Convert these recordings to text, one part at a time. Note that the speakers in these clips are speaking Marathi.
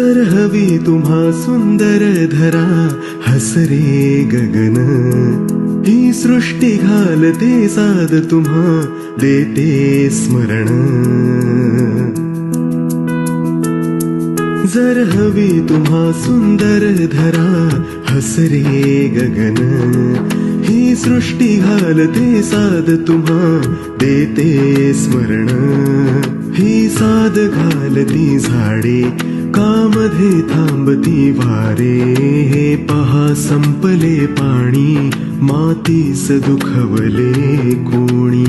जर हवी तुम्हा सुंदर धरा हसरे गगन, ही सृष्टी घालते साद तुम्हा देते स्मरण. जर हवी तुम्हा सुंदर धरा हसरे गगन, ही सृष्टी घालते साद तुम्हा देते स्मरण. ही साद घालती झाडे कामध्ये थांबती वारे, हे पहा संपले पाणी मातीस दुखवले कोणी.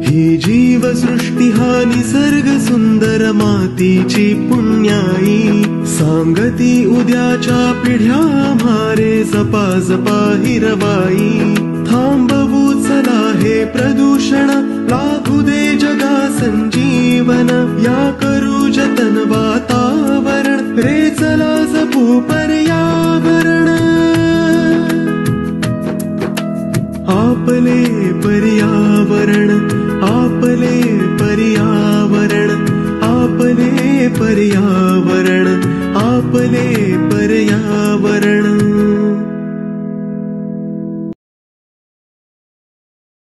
ही जीवसृष्टी हा निसर्ग सुंदर मातीची पुण्याई, सांगती उद्याच्या पिढ्या म्हारे जपा जपा हिरवाई. थांबवू चला हे प्रदूषण लाभू दे जगा संजीवन, या करू जतन वातावरण रे चला जपू पर्यावरण. आपले पर्यावरण, आपले पर्यावरण, आपले पर्यावरण, आपले पर्यावरण.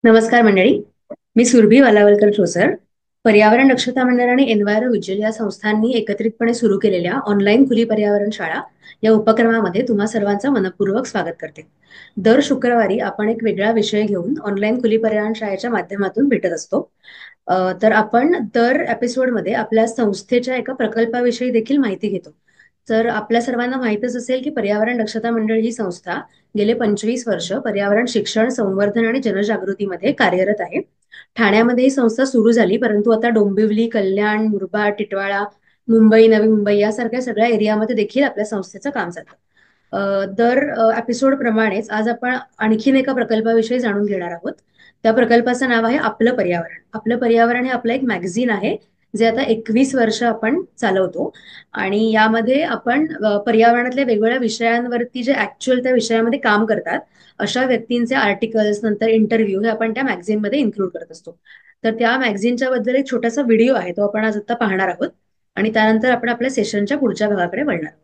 नमस्कार मंडळी, मी सुरभी वालावलकर ठोसर. पर्यावरण दक्षता मंडळ आणि एन्व्हायरो विज्युअल या संस्थांनी एकत्रितपणे सुरू केलेल्या ऑनलाईन खुली पर्यावरण शाळा या उपक्रमामध्ये तुम्हा सर्वांचं मनपूर्वक स्वागत करते. दर शुक्रवारी आपण एक वेगळा विषय घेऊन ऑनलाईन खुली पर्यावरण शाळेच्या माध्यमातून भेटत असतो. तर आपण दर एपिसोडमध्ये आपल्या संस्थेच्या एका प्रकल्पाविषयी देखील माहिती घेतो. तर आपल्या सर्वांना माहितच असेल की पर्यावरण दक्षता मंडळ ही संस्था गेले 25 वर्ष पर्यावरण शिक्षण, संवर्धन आणि जनजागृतीमध्ये कार्यरत आहे. ठाण्यामध्ये ही संस्था सुरू झाली, परंतु आता डोंबिवली, कल्याण, मुरबाड, टिटवाळा, मुंबई, नवी मुंबई यासारख्या सगळ्या एरियामध्ये देखील आपल्या संस्थेचं काम चालतं. दर एपिसोड प्रमाणेच आज आपण आणखीन एका प्रकल्पाविषयी जाणून घेणार आहोत. त्या प्रकल्पाचं नाव आहे आपलं पर्यावरण. आपलं पर्यावरण हे आपलं एक मॅगझिन आहे जे आता 21 वर्ष आपण चालवतो आणि यामध्ये आपण पर्यावरणातल्या वेगवेगळ्या विषयांवरती जे ऍक्च्युअल त्या विषयामध्ये काम करतात अशा व्यक्तींचे आर्टिकल्स, नंतर इंटरव्ह्यू हे आपण त्या मॅगझिनमध्ये इन्क्लूड करत असतो. तर त्या मॅगझिनच्या बद्दल एक छोटासा व्हिडिओ आहे, तो आपण आज आता पाहणार आहोत आणि त्यानंतर आपण आपल्या सेशनच्या पुढच्या भागाकडे वळणार आहोत.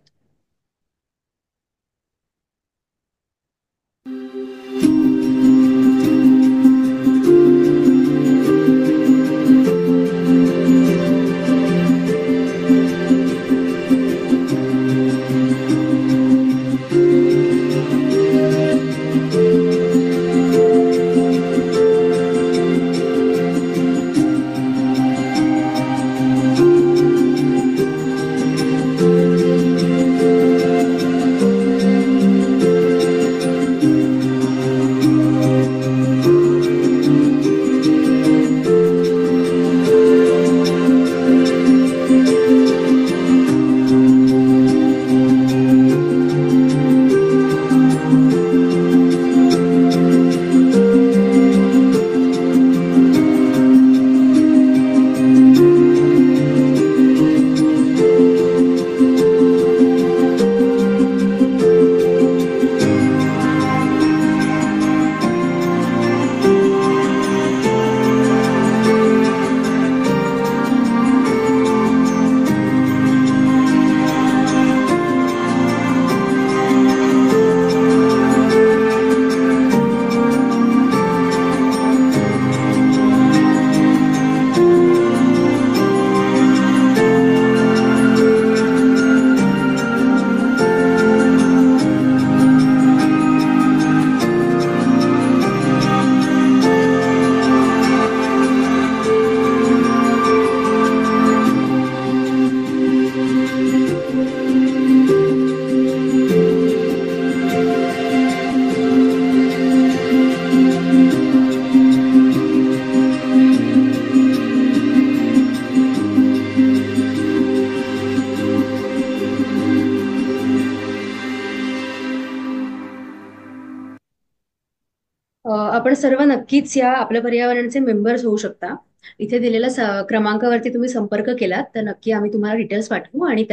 आपण सर्व नक्कीच या आपल्या पर्यावरणाचे मेंबर्स होऊ शकता. इथे दिलेल्या क्रमांकावरती तुम्ही संपर्क केलात तर नक्की आम्ही तुम्हाला डिटेल्स पाठवू आणि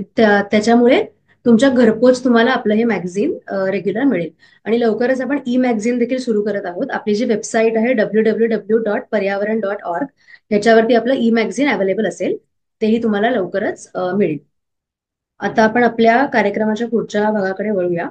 त्याच्यामुळे तुमच्या घरपोच तुम्हाला आपलं हे मॅगझिन रेग्युलर मिळेल. आणि लवकरच आपण ई मॅगझिन देखील सुरू करत आहोत. आपली जी वेबसाईट आहे www.पर्यावरण.org ह्याच्यावरती आपलं ई मॅगझिन अवेलेबल असेल. तेही तुम्हाला लवकरच मिळेल. आता आपण आपल्या कार्यक्रमाच्या पुढच्या भागाकडे वळूया.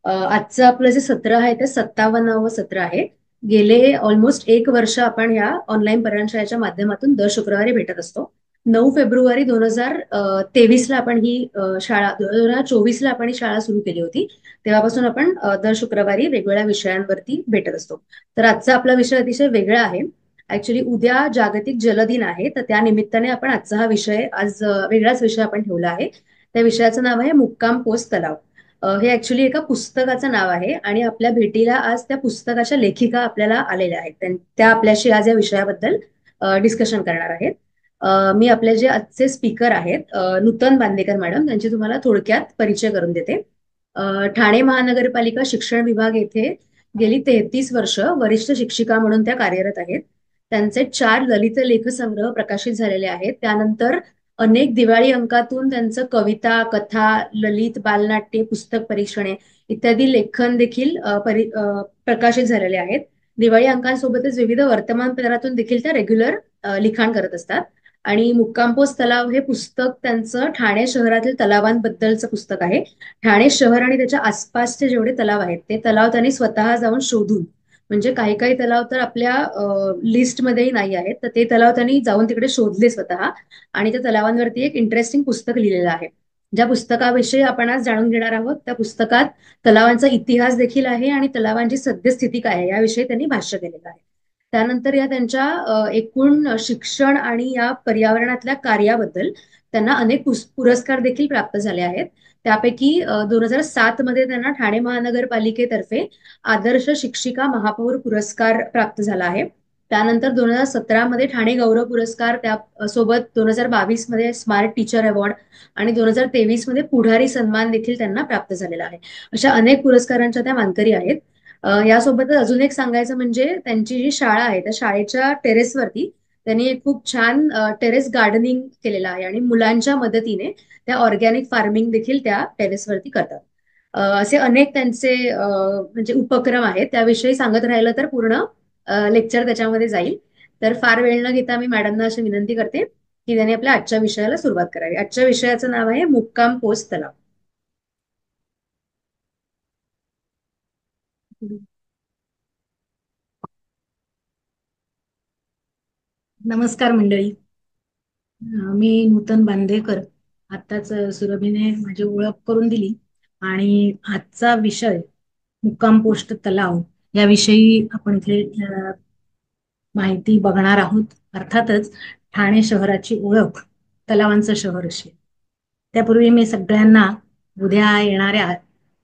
आजचं आपलं जे सत्र आहे ते 57वं सत्र आहे. गेले ऑलमोस्ट 1 वर्ष आपण या ऑनलाईन पर्यटनशाळेच्या माध्यमातून दर शुक्रवारी भेटत असतो. 9 फेब्रुवारी 2023ला आपण ही शाळा 2024ला आपण ही शाळा सुरू केली होती. तेव्हापासून आपण दर शुक्रवारी वेगवेगळ्या विषयांवरती भेटत असतो. तर आजचा आपला विषय अतिशय वेगळा आहे. ऍक्च्युली उद्या जागतिक जलदिन आहे, तर त्या निमित्ताने आपण आजचा हा विषय आज वेगळाच विषय आपण ठेवला आहे. त्या विषयाचं नाव आहे मुक्काम पोस्ट तलाव. हे ऍक्च्युली एका पुस्तकाचं नाव आहे आणि आपल्या भेटीला आज त्या पुस्तकाच्या लेखिका आपल्याला आलेल्या आहेत. त्या आपल्याशी आज या विषयाबद्दल डिस्कशन करणार आहेत. मी आपले जे आजचे स्पीकर आहेत, नूतन बांदेकर मॅडम, त्यांची तुम्हाला थोडक्यात परिचय करून देते. ठाणे महानगरपालिका शिक्षण विभाग येथे गेली 33 वर्ष वरिष्ठ शिक्षिका म्हणून त्या कार्यरत आहेत. त्यांचे 4 ललित लेखसंग्रह प्रकाशित झालेले आहेत. त्यानंतर अनेक दिवाळी अंकातून त्यांचं कविता, कथा, ललित, बालनाट्ये, पुस्तक परीक्षणे इत्यादी लेखन देखील प्रकाशित झालेले आहेत. दिवाळी अंकांसोबतच विविध वर्तमानपत्रातून देखील त्या रेग्युलर लिखाण करत असतात. आणि मुक्कामपोस्ट तलाव हे पुस्तक त्यांचं ठाणे शहरातील तलावांबद्दलचं पुस्तक आहे. ठाणे शहर आणि त्याच्या आसपासचे जेवढे तलाव आहेत ते तलाव त्यांनी स्वतः जाऊन शोधून, म्हणजे काही काही तलाव तर आपल्या लिस्टमध्येही नाही आहेत, तर ते तलाव त्यांनी जाऊन तिकडे शोधले स्वतः आणि त्या तलावांवरती एक इंटरेस्टिंग पुस्तक लिहिलेलं आहे. ज्या पुस्तकाविषयी आपण आज जाणून घेणार आहोत त्या पुस्तकात तलावांचा इतिहास देखील आहे आणि तलावांची सद्यस्थिती काय आहे याविषयी त्यांनी भाष्य केलेलं आहे. त्यानंतर या त्यांच्या एकूण शिक्षण आणि या पर्यावरणातल्या कार्याबद्दल त्यांना अनेक पुरस्कार देखील प्राप्त झाले आहेत. त्यापैकी 2007 मध्ये त्यांना ठाणे महानगरपालिकेतर्फे आदर्श शिक्षिका महापौर पुरस्कार प्राप्त झाला आहे. त्यानंतर 2017 मध्ये ठाणे गौरव पुरस्कार, त्या सोबत 2022 मध्ये स्मार्ट टीचर अवॉर्ड आणि 2023 मध्ये पुढारी सन्मान देखील त्यांना प्राप्त झालेला आहे. अशा अनेक पुरस्कारांच्या त्या मानकरी आहेत. यासोबतच अजून एक सांगायचं म्हणजे त्यांची जी शाळा आहे त्या शाळेच्या टेरेसवरती त्यांनी एक खूप छान टेरेस गार्डनिंग केलेलं आहे आणि मुलांच्या मदतीने त्या ऑर्गॅनिक फार्मिंग देखील त्या टेरेसवरती करतात. असे अनेक त्यांचे म्हणजे उपक्रम आहेत. त्याविषयी सांगत राहिलं तर पूर्ण लेक्चर त्याच्यामध्ये जाईल. तर फार वेळ न घेता मी मॅडमना अशी विनंती करते की त्यांनी आपल्या आजच्या विषयाला सुरुवात करावी. आजच्या विषयाचं नाव आहे मुक्काम पोस्ट तलाव. नमस्कार मंडळी. मी नूतन बांदेकर. आत्ताच सुरभीने माझी ओळख करून दिली आणि आजचा विषय मुक्काम पोस्ट तलाव याविषयी आपण इथे माहिती बघणार आहोत. अर्थातच ठाणे शहराची ओळख तलावांचं शहर असेल. त्यापूर्वी मी सगळ्यांना उद्या येणाऱ्या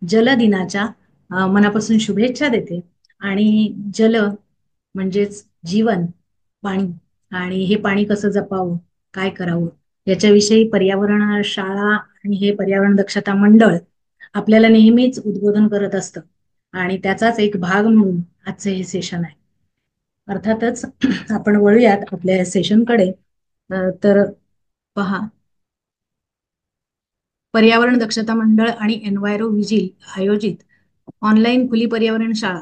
जलदिनाच्या मनापासून शुभेच्छा देते. आणि जल म्हणजेच जीवन, पाणी, आणि हे पाणी कसं जपावं, काय करावं याच्याविषयी पर्यावरण शाळा आणि हे पर्यावरण दक्षता मंडळ आपल्याला नेहमीच उद्बोधन करत असतं आणि त्याचाच एक भाग म्हणून आजचे हे सेशन आहे. अर्थातच आपण वळूयात आपल्या सेशनकडे. तर पहा, पर्यावरण दक्षता मंडळ आणि एन्व्हायरो विजिल आयोजित ऑनलाईन खुली पर्यावरण शाळा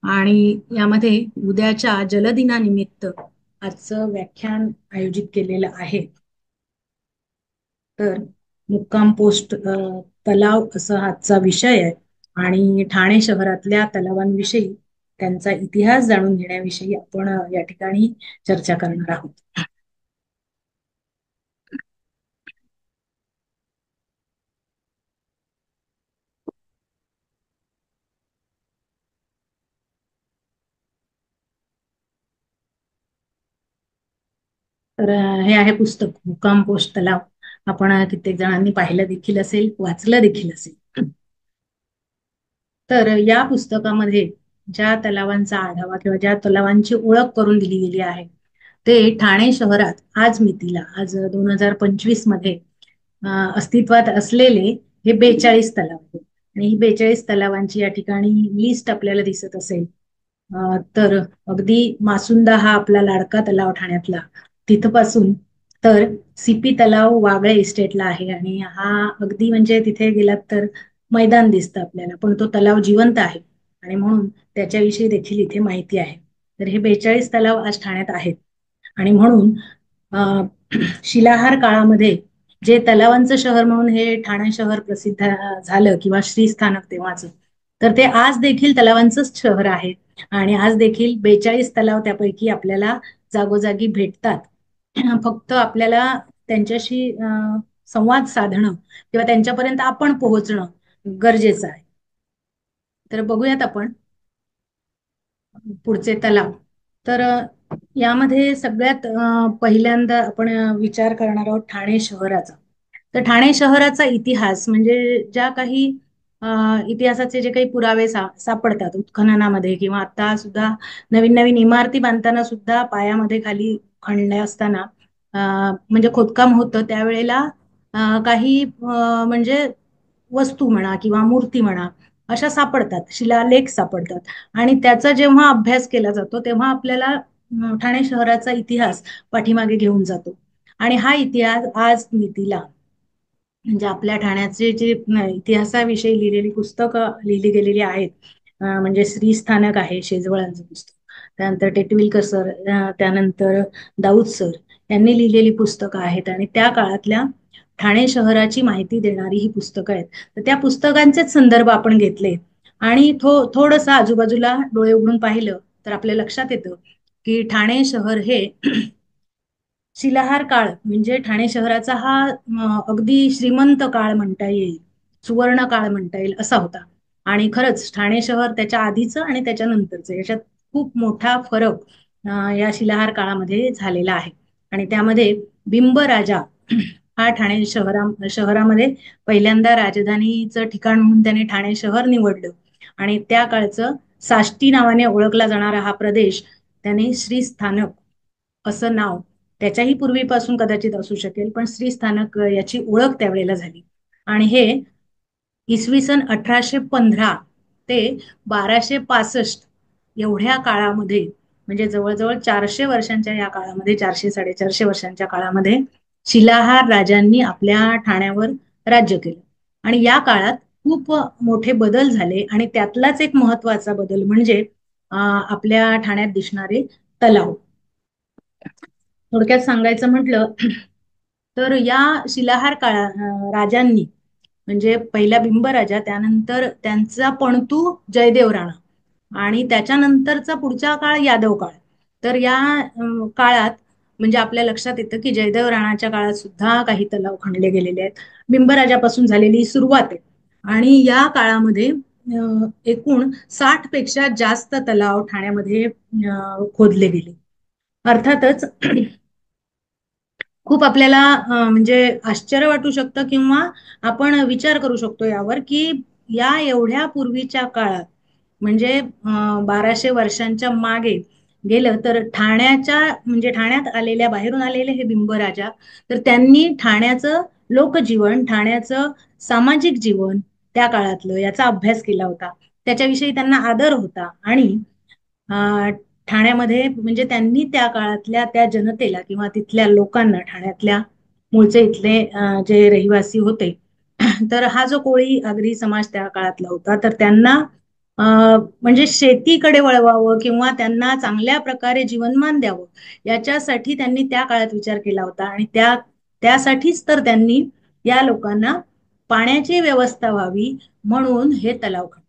आणि यामध्ये उद्याच्या जलदिनानिमित्त आजचं व्याख्यान आयोजित केलेलं आहे. तर मुक्काम पोस्ट तलाव असा आजचा विषय आहे आणि ठाणे शहरातल्या तलावांविषयी त्यांचा इतिहास जाणून घेण्याविषयी आपण या ठिकाणी चर्चा करणार आहोत. तर हे आहे पुस्तक मुक्काम पोस्ट तलाव. आपण कित्येक जणांनी पाहिलं देखील असेल, वाचलं देखील असेल. तर या पुस्तकामध्ये ज्या तलावांचा आढावा किंवा ज्या तलावांची ओळख करून दिली गेली आहे ते ठाणे शहरात आज मितीला, आज 2025 मध्ये अस्तित्वात असलेले हे 42 तलाव आहेत. आणि ही 42 तलावांची या ठिकाणी लिस्ट आपल्याला दिसत असेल. तर अगदी मासुंदा हा आपला लाडका तलाव ठाण्यातला, तिथपासून तर सीपी तलाव वागळे इस्टेटला आहे आणि हा अगदी म्हणजे तिथे गेलात तर मैदान दिसतं आपल्याला, पण तो तलाव जिवंत आहे आणि म्हणून त्याच्याविषयी देखील इथे माहिती आहे. तर हे 42 तलाव आज ठाण्यात आहेत आणि म्हणून शिलाहार काळामध्ये जे तलावांचं शहर म्हणून हे ठाणे शहर प्रसिद्ध झालं किंवा श्रीस्थानक तेव्हाचं, तर ते आज देखील तलावांचंच शहर आहे. आणि आज देखील 42 तलाव त्यापैकी आपल्याला जागोजागी भेटतात. फक्त आपल्याला त्यांच्याशी संवाद साधणं किंवा त्यांच्यापर्यंत आपण पोहोचणं गरजेचं आहे. तर बघूयात आपण पुढचे तलाव. तर यामध्ये सगळ्यात पहिल्यांदा आपण विचार करणार आहोत ठाणे शहराचा. तर ठाणे शहराचा इतिहास म्हणजे ज्या काही इतिहासाचे जे काही पुरावे सापडतात उत्खननामध्ये किंवा आता सुद्धा नवीन नवीन इमारती बांधताना सुद्धा पायामध्ये खाली खणले असताना म्हणजे खोदकाम होतं त्यावेळेला काही म्हणजे वस्तू म्हणा किंवा मूर्ती म्हणा अशा सापडतात, शिलालेख सापडतात. आणि त्याचा जेव्हा अभ्यास केला जातो तेव्हा आपल्याला ठाणे शहराचा इतिहास पाठीमागे घेऊन जातो. आणि हा इतिहास आज नीतीला म्हणजे आपल्या ठाण्याचे जे इतिहासाविषयी लिहिलेली पुस्तकं लिहिली गेलेली आहेत, म्हणजे श्रीस्थानक आहे शेजवळांचं पुस्तक, त्यानंतर टेटविलकर सर, त्यानंतर दाऊद सर यांनी लिहिलेली पुस्तकं आहेत आणि त्या काळातल्या ठाणे शहराची माहिती देणारी ही पुस्तकं आहेत. तर त्या पुस्तकांचेच संदर्भ आपण घेतले आणि थोडंसं आजूबाजूला डोळे उघडून पाहिलं तर आपल्या लक्षात येतं की ठाणे शहर हे शिलाहार काळ म्हणजे ठाणे शहराचा हा अगदी श्रीमंत काळ म्हणता येईल, सुवर्ण काळ म्हणता येईल असा होता. आणि खरंच ठाणे शहर त्याच्या आधीचं आणि त्याच्यानंतरचं याच्यात खूप मोठा फरक या शिलाहार काळामध्ये झालेला आहे. आणि त्यामध्ये बिंब राजा हा ठाणे शहरामध्ये पहिल्यांदा राजधानीचं ठिकाण म्हणून त्याने ठाणे शहर निवडलं. आणि त्या काळचं साष्टी नावाने ओळखला जाणारा हा प्रदेश त्याने श्रीस्थानक असं नाव, त्याच्याही पूर्वीपासून कदाचित असू शकेल, पण श्रीस्थानक याची ओळख त्यावेळेला झाली. आणि हे इसवी सन 1815 ते 1265 एवढ्या काळामध्ये म्हणजे जवळजवळ 400 वर्षांच्या या काळामध्ये, 400-450 वर्षांच्या काळामध्ये शिलाहार राजांनी आपल्या ठाण्यावर राज्य केलं. आणि या काळात खूप मोठे बदल झाले आणि त्यातलाच एक महत्वाचा बदल म्हणजे आपल्या ठाण्यात दिसणारे तलाव. थोडक्यात सांगायचं म्हटलं तर या शिलाहार राजांनी म्हणजे पहिला बिंब राजा, त्यानंतर त्यांचा पणतू जयदेव राणा आणि त्याच्यानंतरचा पुढचा काळ यादव काळ. तर या काळात म्हणजे आपल्या लक्षात येतं की जयदेव राणाच्या काळात सुद्धा काही तलाव खणले गेलेले आहेत. बिंबराजापासून झालेली सुरुवात आहे आणि या काळामध्ये एकूण 60 पेक्षा जास्त तलाव ठाण्यामध्ये खोदले गेले. अर्थातच खूप आपल्याला म्हणजे आश्चर्य वाटू शकतं किंवा आपण विचार करू शकतो यावर की या एवढ्या पूर्वीच्या काळात म्हणजे 1200 वर्षांच्या मागे गेलं तर ठाण्याच्या म्हणजे ठाण्यात आलेल्या बाहेरून आलेले हे बिंबराजा, तर त्यांनी ठाण्याचं लोकजीवन, ठाण्याचं सामाजिक जीवन त्या काळातलं याचा अभ्यास केला होता. त्याच्याविषयी त्यांना आदर होता आणि ठाण्यामध्ये म्हणजे त्यांनी त्या काळातल्या त्या जनतेला किंवा तिथल्या लोकांना, ठाण्यातल्या मूळचे इथले जे रहिवासी होते तर हा जो कोळी आगरी समाज त्या काळातला होता, तर त्यांना म्हणजे शेतीकडे वळवावं किंवा त्यांना चांगल्या प्रकारे जीवनमान द्यावं याच्यासाठी त्यांनी त्या काळात विचार केला होता. आणि त्यासाठीच तर त्यांनी या लोकांना पाण्याची व्यवस्था व्हावी म्हणून हे तलाव खणले.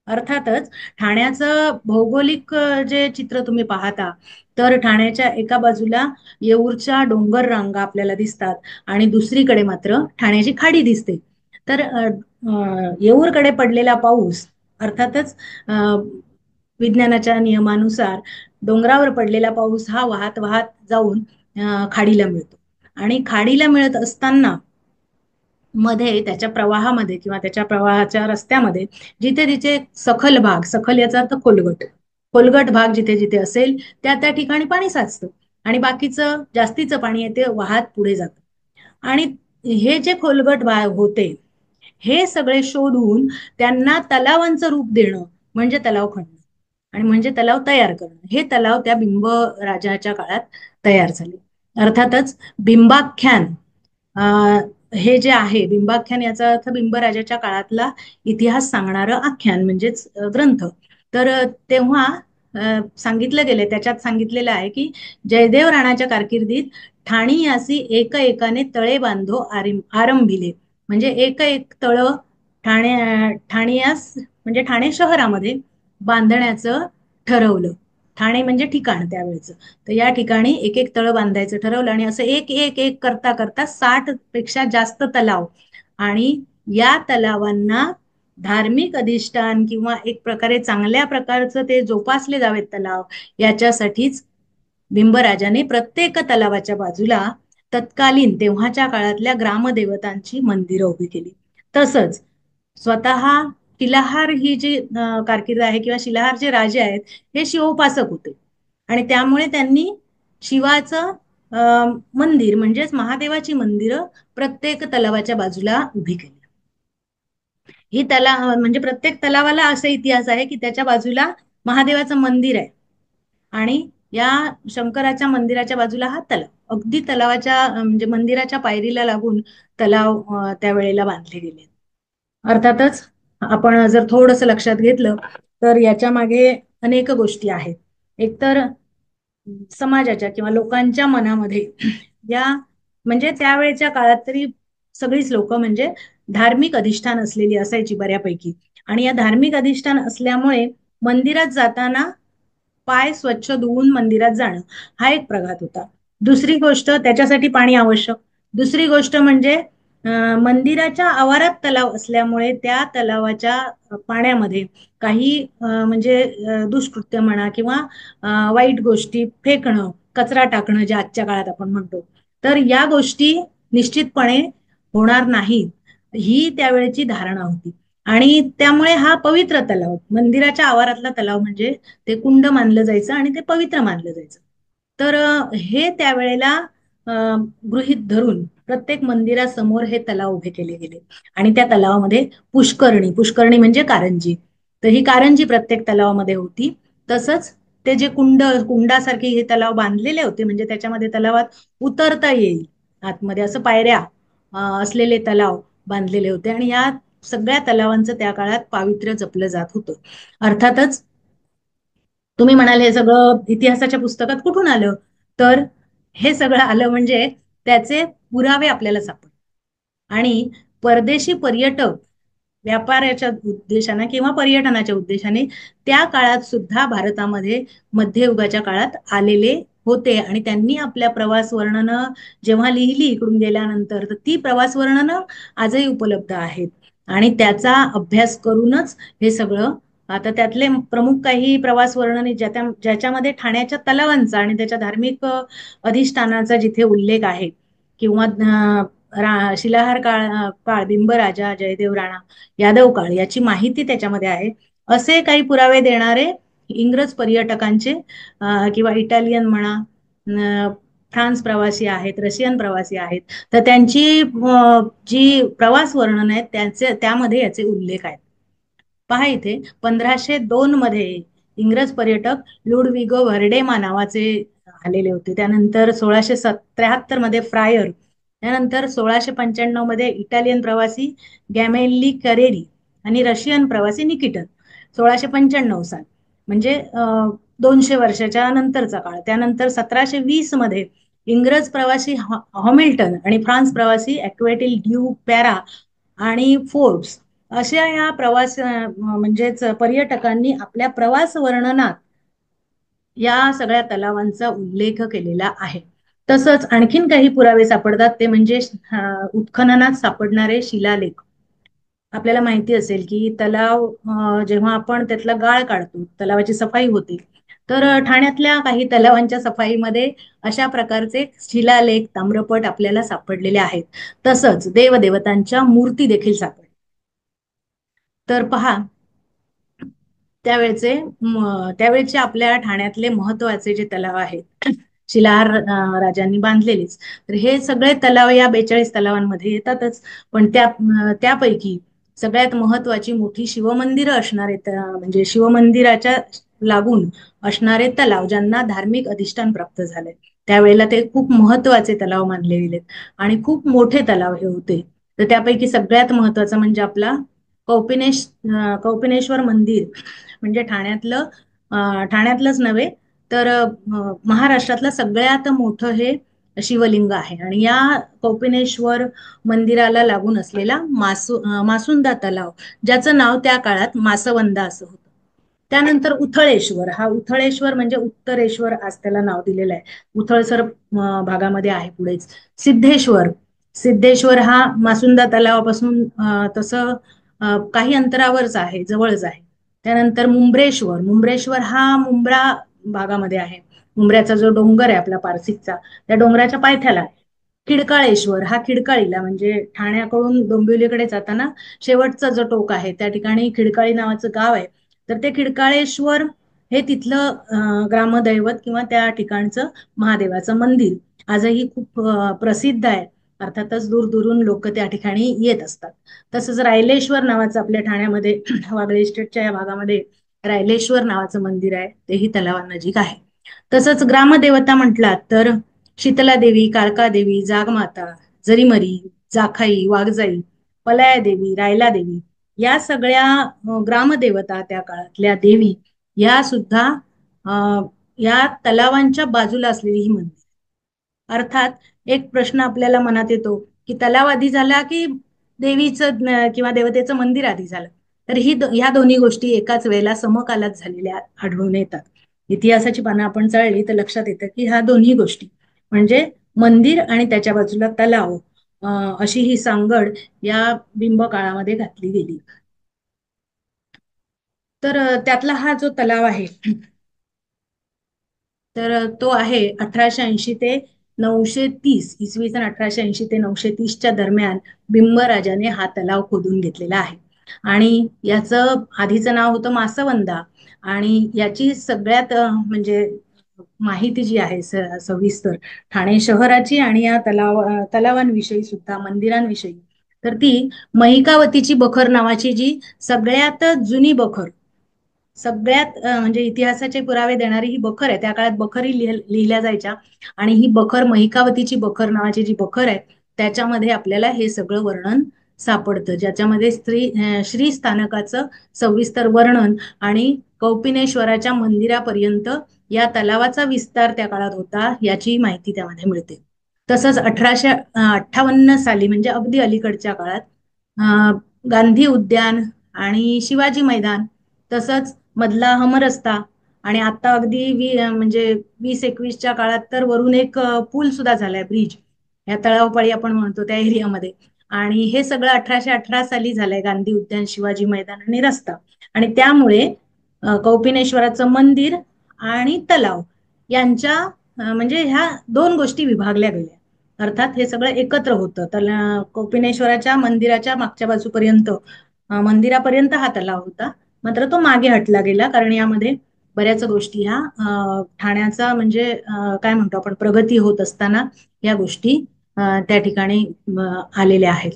अर्थातच ठाण्याचं भौगोलिक जे चित्र तुम्ही पाहता तर ठाण्याच्या एका बाजूला येऊरच्या डोंगर रांगा आपल्याला दिसतात आणि दुसरीकडे मात्र ठाण्याची खाडी दिसते. तर येऊरकडे पडलेला पाऊस अर्थातच विज्ञानाच्या नियमानुसार डोंगरावर पडलेला पाऊस हा वाहत वाहत जाऊन खाडीला मिळतो. आणि खाडीला मिळत असताना मध्ये त्याच्या प्रवाहामध्ये किंवा त्याच्या प्रवाहाच्या रस्त्यामध्ये जिथे जिथे सखल भाग, सखल याचा अर्थ खोलगट, खोलगट भाग जिथे जिथे असेल त्या त्या ठिकाणी पाणी साचतं आणि बाकीचं जास्तीचं पाणी येते वाहत पुढे जातं. आणि हे जे खोलगट भाग होते हे सगळे शोधून त्यांना तलावांचं रूप देणं म्हणजे तलाव खणणं आणि म्हणजे तलाव तयार करणं. हे तलाव त्या बिंब राजाच्या काळात तयार झाले. अर्थातच बिंबाख्यान हे जे आहे, बिंबाख्यान याचा अर्थ बिंबराजाच्या काळातला इतिहास सांगणारं आख्यान म्हणजेच ग्रंथ. तर तेव्हा सांगितलं गेले, त्याच्यात सांगितलेलं आहे की जयदेव राणाच्या कारकिर्दीत ठाणी यासी एक एकाने तळे बांधो आरंभिले. म्हणजे एक तळ ठाणियास म्हणजे ठाणे शहरामध्ये बांधण्याचं ठरवलं. ठाणे म्हणजे ठिकाण त्यावेळेचं. तर या ठिकाणी एक तळ बांधायचं ठरवलं आणि असं एक करता करता 60 पेक्षा जास्त तलाव आणि या तलावांना धार्मिक अधिष्ठान किंवा एक प्रकारे चांगल्या प्रकारचं ते जोपासले जावेत तलाव, याच्यासाठीच बिंबराजाने प्रत्येक तलावाच्या बाजूला तत्कालीन तेव्हाच्या काळातल्या ग्रामदेवतांची मंदिरं उभी केली. तसंच स्वतः शिलाहार ही जी कारकीर्द आहे किंवा शिलाहारचे राजे आहेत हे शिवोपासक होते आणि त्यामुळे त्यांनी शिवाचं मंदिर म्हणजेच महादेवाची मंदिरं प्रत्येक तलावाच्या बाजूला उभी केली. ही तलाव म्हणजे प्रत्येक तलावाला असा इतिहास आहे की त्याच्या बाजूला महादेवाचं मंदिर आहे आणि या शंकराच्या मंदिराच्या बाजूला हा तलाव, अगदी तलावाच्या म्हणजे मंदिराच्या पायरीला लागून तलाव त्यावेळेला बांधले गेले. अर्थातच आपण जर थोडंसं लक्षात घेतलं तर याच्या मागे अनेक गोष्टी आहेत. एकतर समाजाच्या किंवा लोकांच्या मनामध्ये या म्हणजे त्यावेळेच्या काळात तरी सगळीच लोक म्हणजे धार्मिक अधिष्ठान असलेली असायची बऱ्यापैकी आणि या धार्मिक अधिष्ठान असल्यामुळे मंदिरात जाताना पाय स्वच्छ धुवून मंदिरात जाणं हा एक प्रघात होता. दुसरी गोष्ट त्याच्यासाठी पाणी आवश्यक. दुसरी गोष्ट म्हणजे मंदिराच्या आवारात तलाव असल्यामुळे त्या तलावाच्या पाण्यामध्ये काही म्हणजे दुष्कृत्य म्हणा किंवा वाईट गोष्टी फेकणं, कचरा टाकणं जे आजच्या काळात आपण म्हणतो, तर या गोष्टी निश्चितपणे होणार नाहीत ही त्यावेळेची धारणा होती आणि त्यामुळे हा पवित्र तलाव, मंदिराच्या आवारातला तलाव म्हणजे ते कुंड मानलं जायचं आणि ते पवित्र मानलं जायचं. तर हे त्यावेळेला गृहीत धरून प्रत्येक मंदिरासमोर हे तलाव उभे केले गेले आणि त्या तलावामध्ये पुष्करणी म्हणजे कारंजी, तर ही कारंजी प्रत्येक तलावामध्ये होती. तसंच ते जे कुंडासारखे हे तलाव बांधलेले होते म्हणजे त्याच्यामध्ये तलावात उतरता येईल आतमध्ये असं पायऱ्या असलेले तलाव बांधलेले होते आणि या सगळ्या तलावांचं त्या काळात पावित्र्य जपलं जात होतं. अर्थातच तुम्ही म्हणाल हे सगळं इतिहासाच्या पुस्तकात कुठून आलं, तर हे सगळं आलं म्हणजे त्याचे पुरावे आपल्याला सापडले आणि परदेशी पर्यटक व्यापाराच्या उद्देशाने किंवा पर्यटनाच्या उद्देशाने त्या काळात सुद्धा भारतामध्ये मध्ययुगाच्या काळात आलेले होते आणि त्यांनी आपल्या प्रवास वर्णनं जेव्हा लिहिली इकडून गेल्यानंतर तर ती प्रवास वर्णनं आजही उपलब्ध आहेत आणि त्याचा अभ्यास करूनच हे सगळं. आता त्यातले प्रमुख काही प्रवास वर्णने ज्याच्यामध्ये ठाण्याच्या तलावांचा आणि त्याच्या धार्मिक अधिष्ठानाचा जिथे उल्लेख आहे किंवा शिलाहार काळ बिंबराजा, जयदेव राणा, यादव काळ याची माहिती त्याच्यामध्ये आहे असे काही पुरावे देणारे इंग्रज पर्यटकांचे किंवा इटालियन म्हणा, फ्रान्स प्रवासी आहेत, रशियन प्रवासी आहेत, तर त्यांची जी प्रवास वर्णन आहेत त्यामध्ये याचे उल्लेख आहेत. पहा इथे 1502 मध्ये इंग्रज पर्यटक लुडविगो व्हर्डेमा नावाचे आलेले होते. त्यानंतर 1673 मध्ये फ्रायर, त्यानंतर 1695 मध्ये इटालियन प्रवासी गॅमेल्ली करेरी आणि रशियन प्रवासी निकिटन. 1695 साल म्हणजे 200 वर्षाच्या नंतरचा काळ. त्यानंतर 1720 मध्ये इंग्रज प्रवासी हॉमिल्टन आणि फ्रान्स प्रवासी ॲक्वेटिल ड्यू पॅरा आणि फोर्ब्स अशा या प्रवास म्हणजेच पर्यटकांनी आपल्या प्रवास वर्णनात या सगळ्या तलावांचा उल्लेख केलेला आहे. तसंच आणखीन काही पुरावे सापडतात ते म्हणजे उत्खननात सापडणारे शिलालेख. आपल्याला माहिती असेल की तलाव जेव्हा आपण त्यातला गाळ काढतो, तलावाची सफाई होते, तर ठाण्यातल्या काही तलावांच्या सफाईमध्ये अशा प्रकारचे शिलालेख, ताम्रपट आपल्याला सापडलेले आहेत. तसंच देवदेवतांच्या मूर्ती देखील सापडल्या. तर पहा त्यावेळेचे आपल्या ठाण्यातले महत्वाचे जे तलाव आहेत शिलाहार राजांनी बांधलेलेच, तर हे सगळे तलाव या 42 तलावांमध्ये येतातच. पण त्यापैकी सगळ्यात महत्वाची मोठी शिवमंदिरं असणारे म्हणजे शिवमंदिराच्या लागून असणारे तलाव ज्यांना धार्मिक अधिष्ठान प्राप्त झालंय त्यावेळेला ते खूप महत्वाचे तलाव मानले गेलेत आणि खूप मोठे तलाव हे होते. तर त्यापैकी सगळ्यात महत्वाचं म्हणजे आपला कौपिनेश्वर मंदिर म्हणजे ठाण्यातलं ठाण्यातलंच नव्हे तर महाराष्ट्रातलं सगळ्यात मोठं हे शिवलिंग आहे. आणि या कौपिनेश्वर मंदिराला लागून असलेला मासुंदा तलाव, ज्याचं नाव त्या काळात मासवंदा असं होतं. त्यानंतर उथळेश्वर, हा उथळेश्वर म्हणजे उत्तरेश्वर आज त्याला नाव दिलेलं आहे. उथळसर भागामध्ये आहे पुढेच. सिद्धेश्वर, सिद्धेश्वर हा मासुंदा तलावापासून तसं काही अंतरावरच आहे, जवळच आहे. त्यानंतर मुंब्रेश्वर, मुंब्रेश्वर हा मुंब्रा भागामध्ये आहे. मुंब्र्याचा जो डोंगर आहे आपला पारसिकचा, त्या डोंगराच्या पायथ्याला आहे. खिडकाळेश्वर हा खिडकाळीला म्हणजे ठाण्याकडून डोंबिवलीकडे जाताना शेवटचा जो टोक आहे त्या ठिकाणी खिडकाळी नावाचं गाव आहे. तर ते खिडकाळेश्वर हे तिथलं ग्रामदैवत किंवा त्या ठिकाणचं महादेवाचं मंदिर आजही खूप प्रसिद्ध आहे. अर्थातच दूर दूरून लोक त्या ठिकाणी येत असतात. तसंच रायलेश्वर नावाचं आपल्या ठाण्यामध्ये वागळे इस्टेटच्या या भागामध्ये रायलेश्वर नावाचं मंदिर आहे, तेही तलावानजीक आहे. तसंच ग्रामदेवता म्हटलात तर शीतला देवी, काळका देवी, जागमाता, जरीमरी, जाखाई, वाघजाई, पलाया देवी, रायला देवी या सगळ्या ग्रामदेवता त्या काळातल्या देवी या सुद्धा अं, या तलावांच्या बाजूला असलेली ही मंदिर. अर्थात एक प्रश्न आपल्याला मनात येतो की तलाव आधी झाला की देवीचं किंवा देवतेचं मंदिर आधी झालं. तर ह्या दोन्ही गोष्टी एकाच वेळेला समकालात झालेल्या आढळून येतात. इतिहासाची पानं आपण चाळली तर लक्षात येतं की ह्या दोन्ही गोष्टी म्हणजे मंदिर आणि त्याच्या बाजूला तलाव अशी ही सांगड या बिंब काळामध्ये घातली गेली. तर त्यातला हा जो तलाव आहे तर तो आहे 1880 ते 930, इसवी सन 1880 ते 930च्या दरम्यान बिंबराजाने हा तलाव खोदून घेतलेला आहे. आणि याचं आधीचं नाव होतं मासवंदा. आणि याची सगळ्यात म्हणजे माहिती जी आहे सविस्तर ठाणे शहराची आणि या तलावांविषयी सुद्धा मंदिरांविषयी, तर ती महिकावतीची बखर नावाची जी सगळ्यात जुनी बखर, सगळ्यात म्हणजे इतिहासाचे पुरावे देणारी ही बखर आहे. त्या काळात बखरी लिहिल्या जायच्या आणि ही बखर महिकावतीची बखर नावाची जी बखर आहे त्याच्यामध्ये आपल्याला हे सगळं वर्णन सापडतं, ज्याच्यामध्ये श्री स्थानकाचं सविस्तर वर्णन आणि कौपिनेश्वराच्या मंदिरापर्यंत या तलावाचा विस्तार त्या काळात होता याची माहिती त्यामध्ये मिळते. तसंच 1858 साली म्हणजे अगदी अलीकडच्या काळात गांधी उद्यान आणि शिवाजी मैदान, तसंच मधला हमरस्ता आणि आता अगदी म्हणजे 20-21च्या काळात तर वरून एक पूल सुद्धा झालाय, ब्रिज, या तळावपाळी आपण म्हणतो त्या एरियामध्ये. आणि हे सगळं 1818 साली झालंय, गांधी उद्यान, शिवाजी मैदान आणि रस्ता. आणि त्यामुळे कौपिनेश्वराचं मंदिर आणि तलाव यांच्या म्हणजे ह्या दोन गोष्टी विभागल्या गेल्या. अर्थात हे सगळं एकत्र होतं. कौपिनेश्वराच्या मंदिराच्या मागच्या बाजूपर्यंत मंदिरापर्यंत हा तलाव होता, मात्र तो मागे हटला गेला कारण यामध्ये बऱ्याच गोष्टी ह्या ठाण्याचा म्हणजे काय म्हणतो आपण प्रगती होत असताना या गोष्टी त्या ठिकाणी आलेल्या आहेत.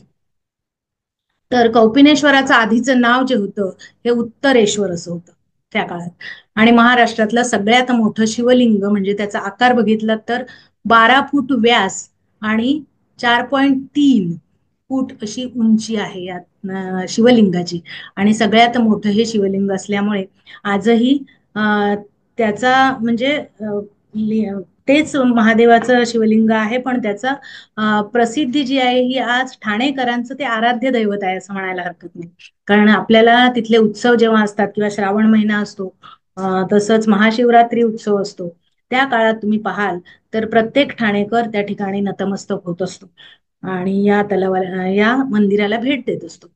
तर कौपिनेश्वराचं आधीचं नाव जे होतं हे उत्तरेश्वर असं होतं त्या काळात. आणि महाराष्ट्रातलं सगळ्यात मोठं शिवलिंग म्हणजे त्याचा आकार बघितला तर 12 फूट व्यास आणि 4.3 फूट अशी उंची आहे या शिवलिंगाची. आणि सगळ्यात मोठं हे शिवलिंग असल्यामुळे आजही त्याचा म्हणजे तेच महादेवाचं शिवलिंग आहे, पण त्याचा प्रसिद्धी जी आहे ही आज ठाणेकरांचं ते आराध्य दैवत आहे असं म्हणायला हरकत नाही. कारण आपल्याला तिथले उत्सव जेव्हा असतात किंवा श्रावण महिना असतो, तसंच महाशिवरात्री उत्सव असतो, त्या काळात तुम्ही पाहाल तर प्रत्येक ठाणेकर त्या ठिकाणी नतमस्तक होत असतो आणि या मंदिराला भेट देत असतो.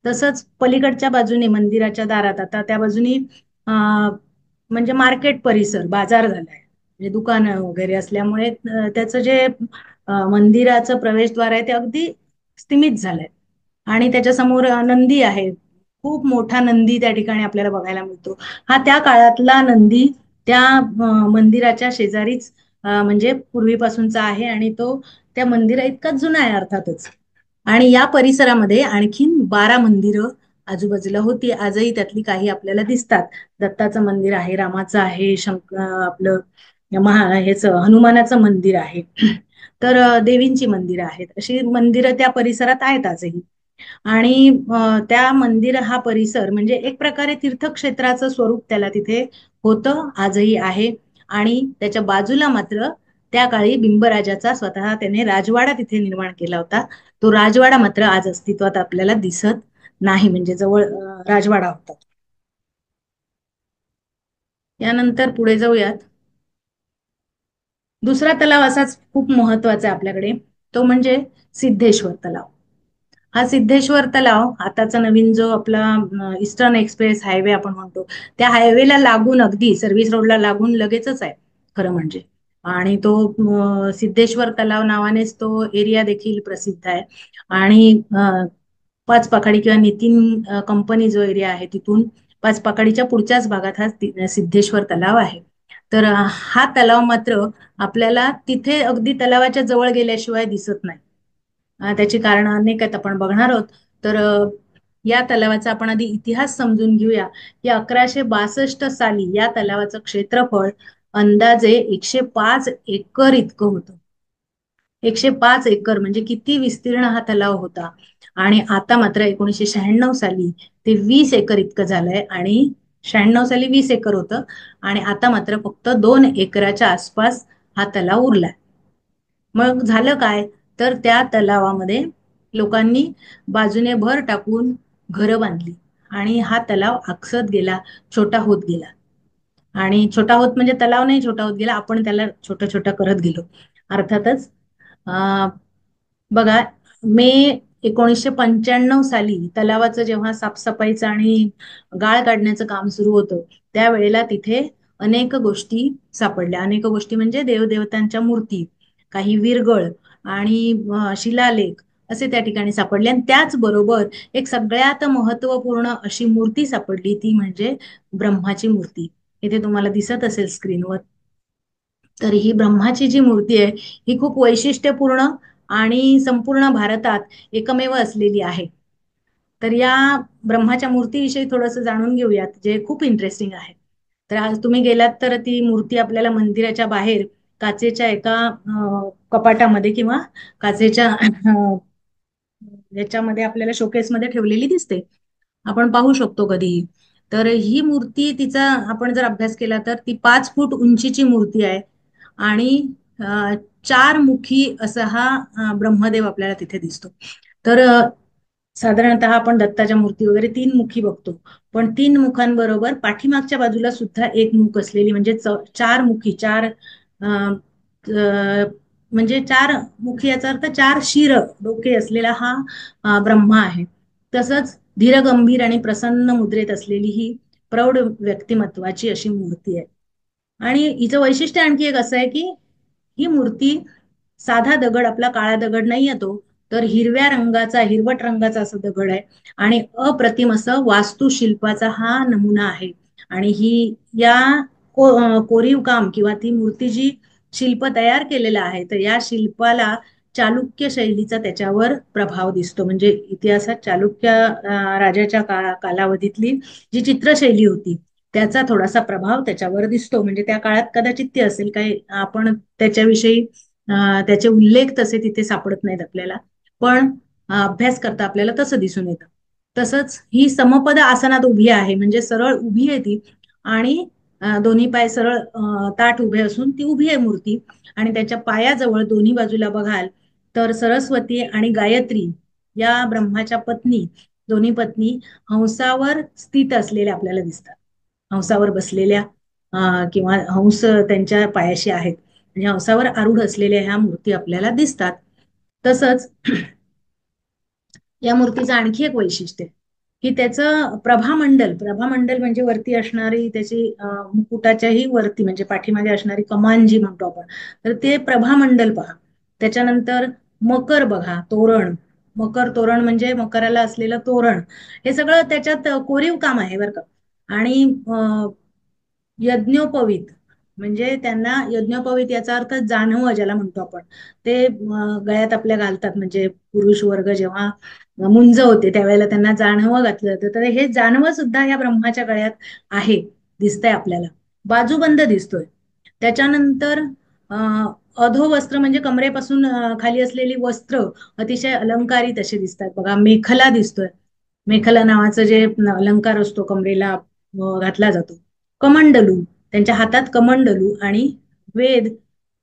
तसंच पलीकडच्या बाजूने मंदिराच्या दारात आता त्या बाजूनी म्हणजे मार्केट परिसर, बाजार झालाय, म्हणजे दुकानं वगैरे असल्यामुळे त्याचं जे मंदिराचं प्रवेशद्वार आहे ते अगदी स्तिमित झालंय. आणि त्याच्या समोर नंदी आहे, खूप मोठा नंदी त्या ठिकाणी आपल्याला बघायला मिळतो. हा त्या काळातला नंदी त्या मंदिराच्या शेजारीच म्हणजे पूर्वीपासूनचा आहे आणि तो त्या मंदिरा इतकाच जुना आहे अर्थातच. आणि या परिसरामध्ये आणखीन 12 मंदिरं आजूबाजूला होती, आजही त्यातली काही आपल्याला दिसतात. दत्ताचं मंदिर आहे, रामाचं आहे, आपलं हनुमानाचं मंदिर आहे, तर देवींची मंदिरं आहेत, अशी मंदिरं त्या परिसरात आहेत आजही. आणि त्या मंदिर हा परिसर म्हणजे एक प्रकारे तीर्थक्षेत्राचं स्वरूप त्याला तिथे होतं, आजही आहे. आणि त्याच्या बाजूला मात्र त्या काळी बिंबराजाचा स्वतः त्याने राजवाडा तिथे निर्माण केला होता. तो राजवाडा मात्र आज अस्तित्वात आपल्याला दिसत नाही, म्हणजे जवळ राजवाडा होता. यानंतर पुढे जाऊयात. दुसरा तलाव असाच खूप महत्वाचा आहे आपल्याकडे, तो म्हणजे सिद्धेश्वर तलाव. हा सिद्धेश्वर तलाव आताचा नवीन जो आपला ईस्टर्न एक्सप्रेस हायवे आपण म्हणतो, त्या हायवेला लागून, अगदी सर्व्हिस रोडला लागून लगेचच आहे खरं म्हणजे. आणि तो सिद्धेश्वर तलाव नावानेच तो एरिया देखील प्रसिद्ध आहे. आणि पाच पाखाडी किंवा नितीन कंपनी जो एरिया आहे तिथून पाच पाखाडीच्या पुढच्याच भागात हा सिद्धेश्वर तलाव आहे. तर हा तलाव मात्र आपल्याला तिथे अगदी तलावाच्या जवळ गेल्याशिवाय दिसत नाही. त्याची कारण अनेक आहेत, आपण बघणार आहोत. तर या तलावाचा आपण आधी इतिहास समजून घेऊया की 1162 साली या तलावाचं क्षेत्रफळ अंदाजे 105 एकर इतकं होतं. 105 एकर म्हणजे किती विस्तीर्ण हा तलाव होता. आणि आता मात्र 1996 साली ते 20 एकर इतकं झालंय. आणि 96 साली 20 एकर होतं, आणि आता मात्र फक्त 2 एकराच्या आसपास हा तलाव उरलाय. मग झालं काय, तर त्या तलावामध्ये लोकांनी बाजूने भर टाकून घरं बांधली आणि हा तलाव आकसत गेला, छोटा होत गेला. आणि छोटा होत म्हणजे तलाव नाही छोटा होत गेला, आपण त्याला छोटा छोटा करत गेलो अर्थातच. अं, बघा, मे 1995 साली तलावाचं जेव्हा साफसफाईचं आणि गाळ काढण्याचं काम सुरू होतं, त्यावेळेला तिथे अनेक गोष्टी सापडल्या. अनेक गोष्टी म्हणजे देवदेवतांच्या मूर्ती, काही विरगळ आणि शिलालेख असे त्या ठिकाणी सापडले. आणि त्याचबरोबर एक सगळ्यात महत्वपूर्ण अशी मूर्ती सापडली, ती म्हणजे ब्रह्माची मूर्ती. इथे तुम्हाला दिसत असेल स्क्रीनवर. तर ही ब्रह्माची जी मूर्ती आहे ही खूप वैशिष्ट्यपूर्ण आणि संपूर्ण भारतात एकमेव असलेली आहे. तर या ब्रह्माच्या मूर्तीविषयी थोडंसं जाणून घेऊयात, जे खूप इंटरेस्टिंग आहे. तर आज तुम्ही गेलात तर ती मूर्ती आपल्याला मंदिराच्या बाहेर काचेच्या एका कपाटामध्ये किंवा काचेच्या याच्यामध्ये आपल्याला शोकेसमध्ये ठेवलेली दिसते. आपण पाहू शकतो कधीही. तर ही मूर्ती, तिचा आपण जर अभ्यास केला तर ती 5 फूट उंचीची मूर्ती आहे. आणि अ, 4 मुखी असा हा ब्रह्मदेव आपल्याला तिथे दिसतो. तर साधारणतः आपण दत्ताच्या मूर्ती वगैरे 3 मुखी बघतो, पण 3 मुखांबरोबर पाठीमागच्या बाजूला सुद्धा एक मुख असलेली म्हणजे 4 मुखी, म्हणजे 4 मुखी याचा अर्थ 4 शीर डोके असलेला हा ब्रह्मा आहे. तसंच धीरगंभीर आणि प्रसन्न मुद्रेत असलेली ही प्रौढ व्यक्तिमत्वाची अशी मूर्ती आहे. आणि हिचं वैशिष्ट्य आणखी एक असं आहे की ही मूर्ती साधा दगड, आपला काळा दगड नाही येतो, तर हिरव्या रंगाचा, हिरवट रंगाचा असा दगड आहे. आणि अप्रतिम असं वास्तुशिल्पाचा हा नमुना आहे. आणि ही या कोरीव काम किंवा ती मूर्ती जी शिल्प तयार केलेलं आहे, तर या शिल्पाला चालुक्य शैलीचा त्याच्यावर प्रभाव दिसतो. म्हणजे इतिहासात चालुक्य राजाच्या कालावधीतली जी चित्रशैली होती त्याचा थोडासा प्रभाव त्याच्यावर दिसतो. म्हणजे त्या काळात कदाचित ते असेल, काही आपण त्याच्याविषयी त्याचे उल्लेख तसे तिथे सापडत नाहीत आपल्याला, पण अभ्यास करता आपल्याला तसं दिसून येतं. तसंच ही समपद आसनात उभी आहे, म्हणजे सरळ उभी आहे ती. आणि दोन्ही पाय सरळ ताठ उभे असून ती उभी आहे मूर्ती. आणि त्याच्या पायाजवळ दोन्ही बाजूला बघाल तर सरस्वती आणि गायत्री या ब्रह्माच्या पत्नी, दोन्ही पत्नी हंसावर स्थित असलेल्या आपल्याला दिसतात. हंसावर बसलेल्या किंवा हंस त्यांच्या पायाशी आहेत, म्हणजे हंसावर आरूढ असलेल्या ह्या मूर्ती आपल्याला दिसतात. तसंच या मूर्तीचं आणखी एक वैशिष्ट्य आहे की त्याचं प्रभामंडल, प्रभामंडल म्हणजे वरती असणारी त्याची मुकुटाच्याही वरती म्हणजे पाठीमागे असणारी कमान जी म्हणतो आपण, तर ते प्रभामंडल पहा. त्याच्यानंतर मकर बघा, तोरण, मकर तोरण म्हणजे मकराला असलेलं तोरण, हे सगळं त्याच्यात कोरीव काम आहे बरं का. आणि यज्ञोपवीत म्हणजे त्यांना यज्ञोपवीत याचा अर्थ जानवं ज्याला म्हणतो आपण, ते गळ्यात आपल्या घालतात. म्हणजे पुरुष वर्ग जेव्हा मुंज होते त्यावेळेला त्यांना जानवं घातलं जातं, तर हे जानवं सुद्धा या ब्रह्माच्या गळ्यात आहे, दिसतंय आपल्याला. बाजूबंद दिसतोय. त्याच्यानंतर अधोवस्त्र म्हणजे कमरेपासून खाली असलेली वस्त्र अतिशय अलंकारित असे दिसतात बघा. मेखला दिसतोय, मेखला नावाचं जे अलंकार असतो कमरेला घातला जातो. कमंडलू, त्यांच्या हातात कमंडलू आणि वेद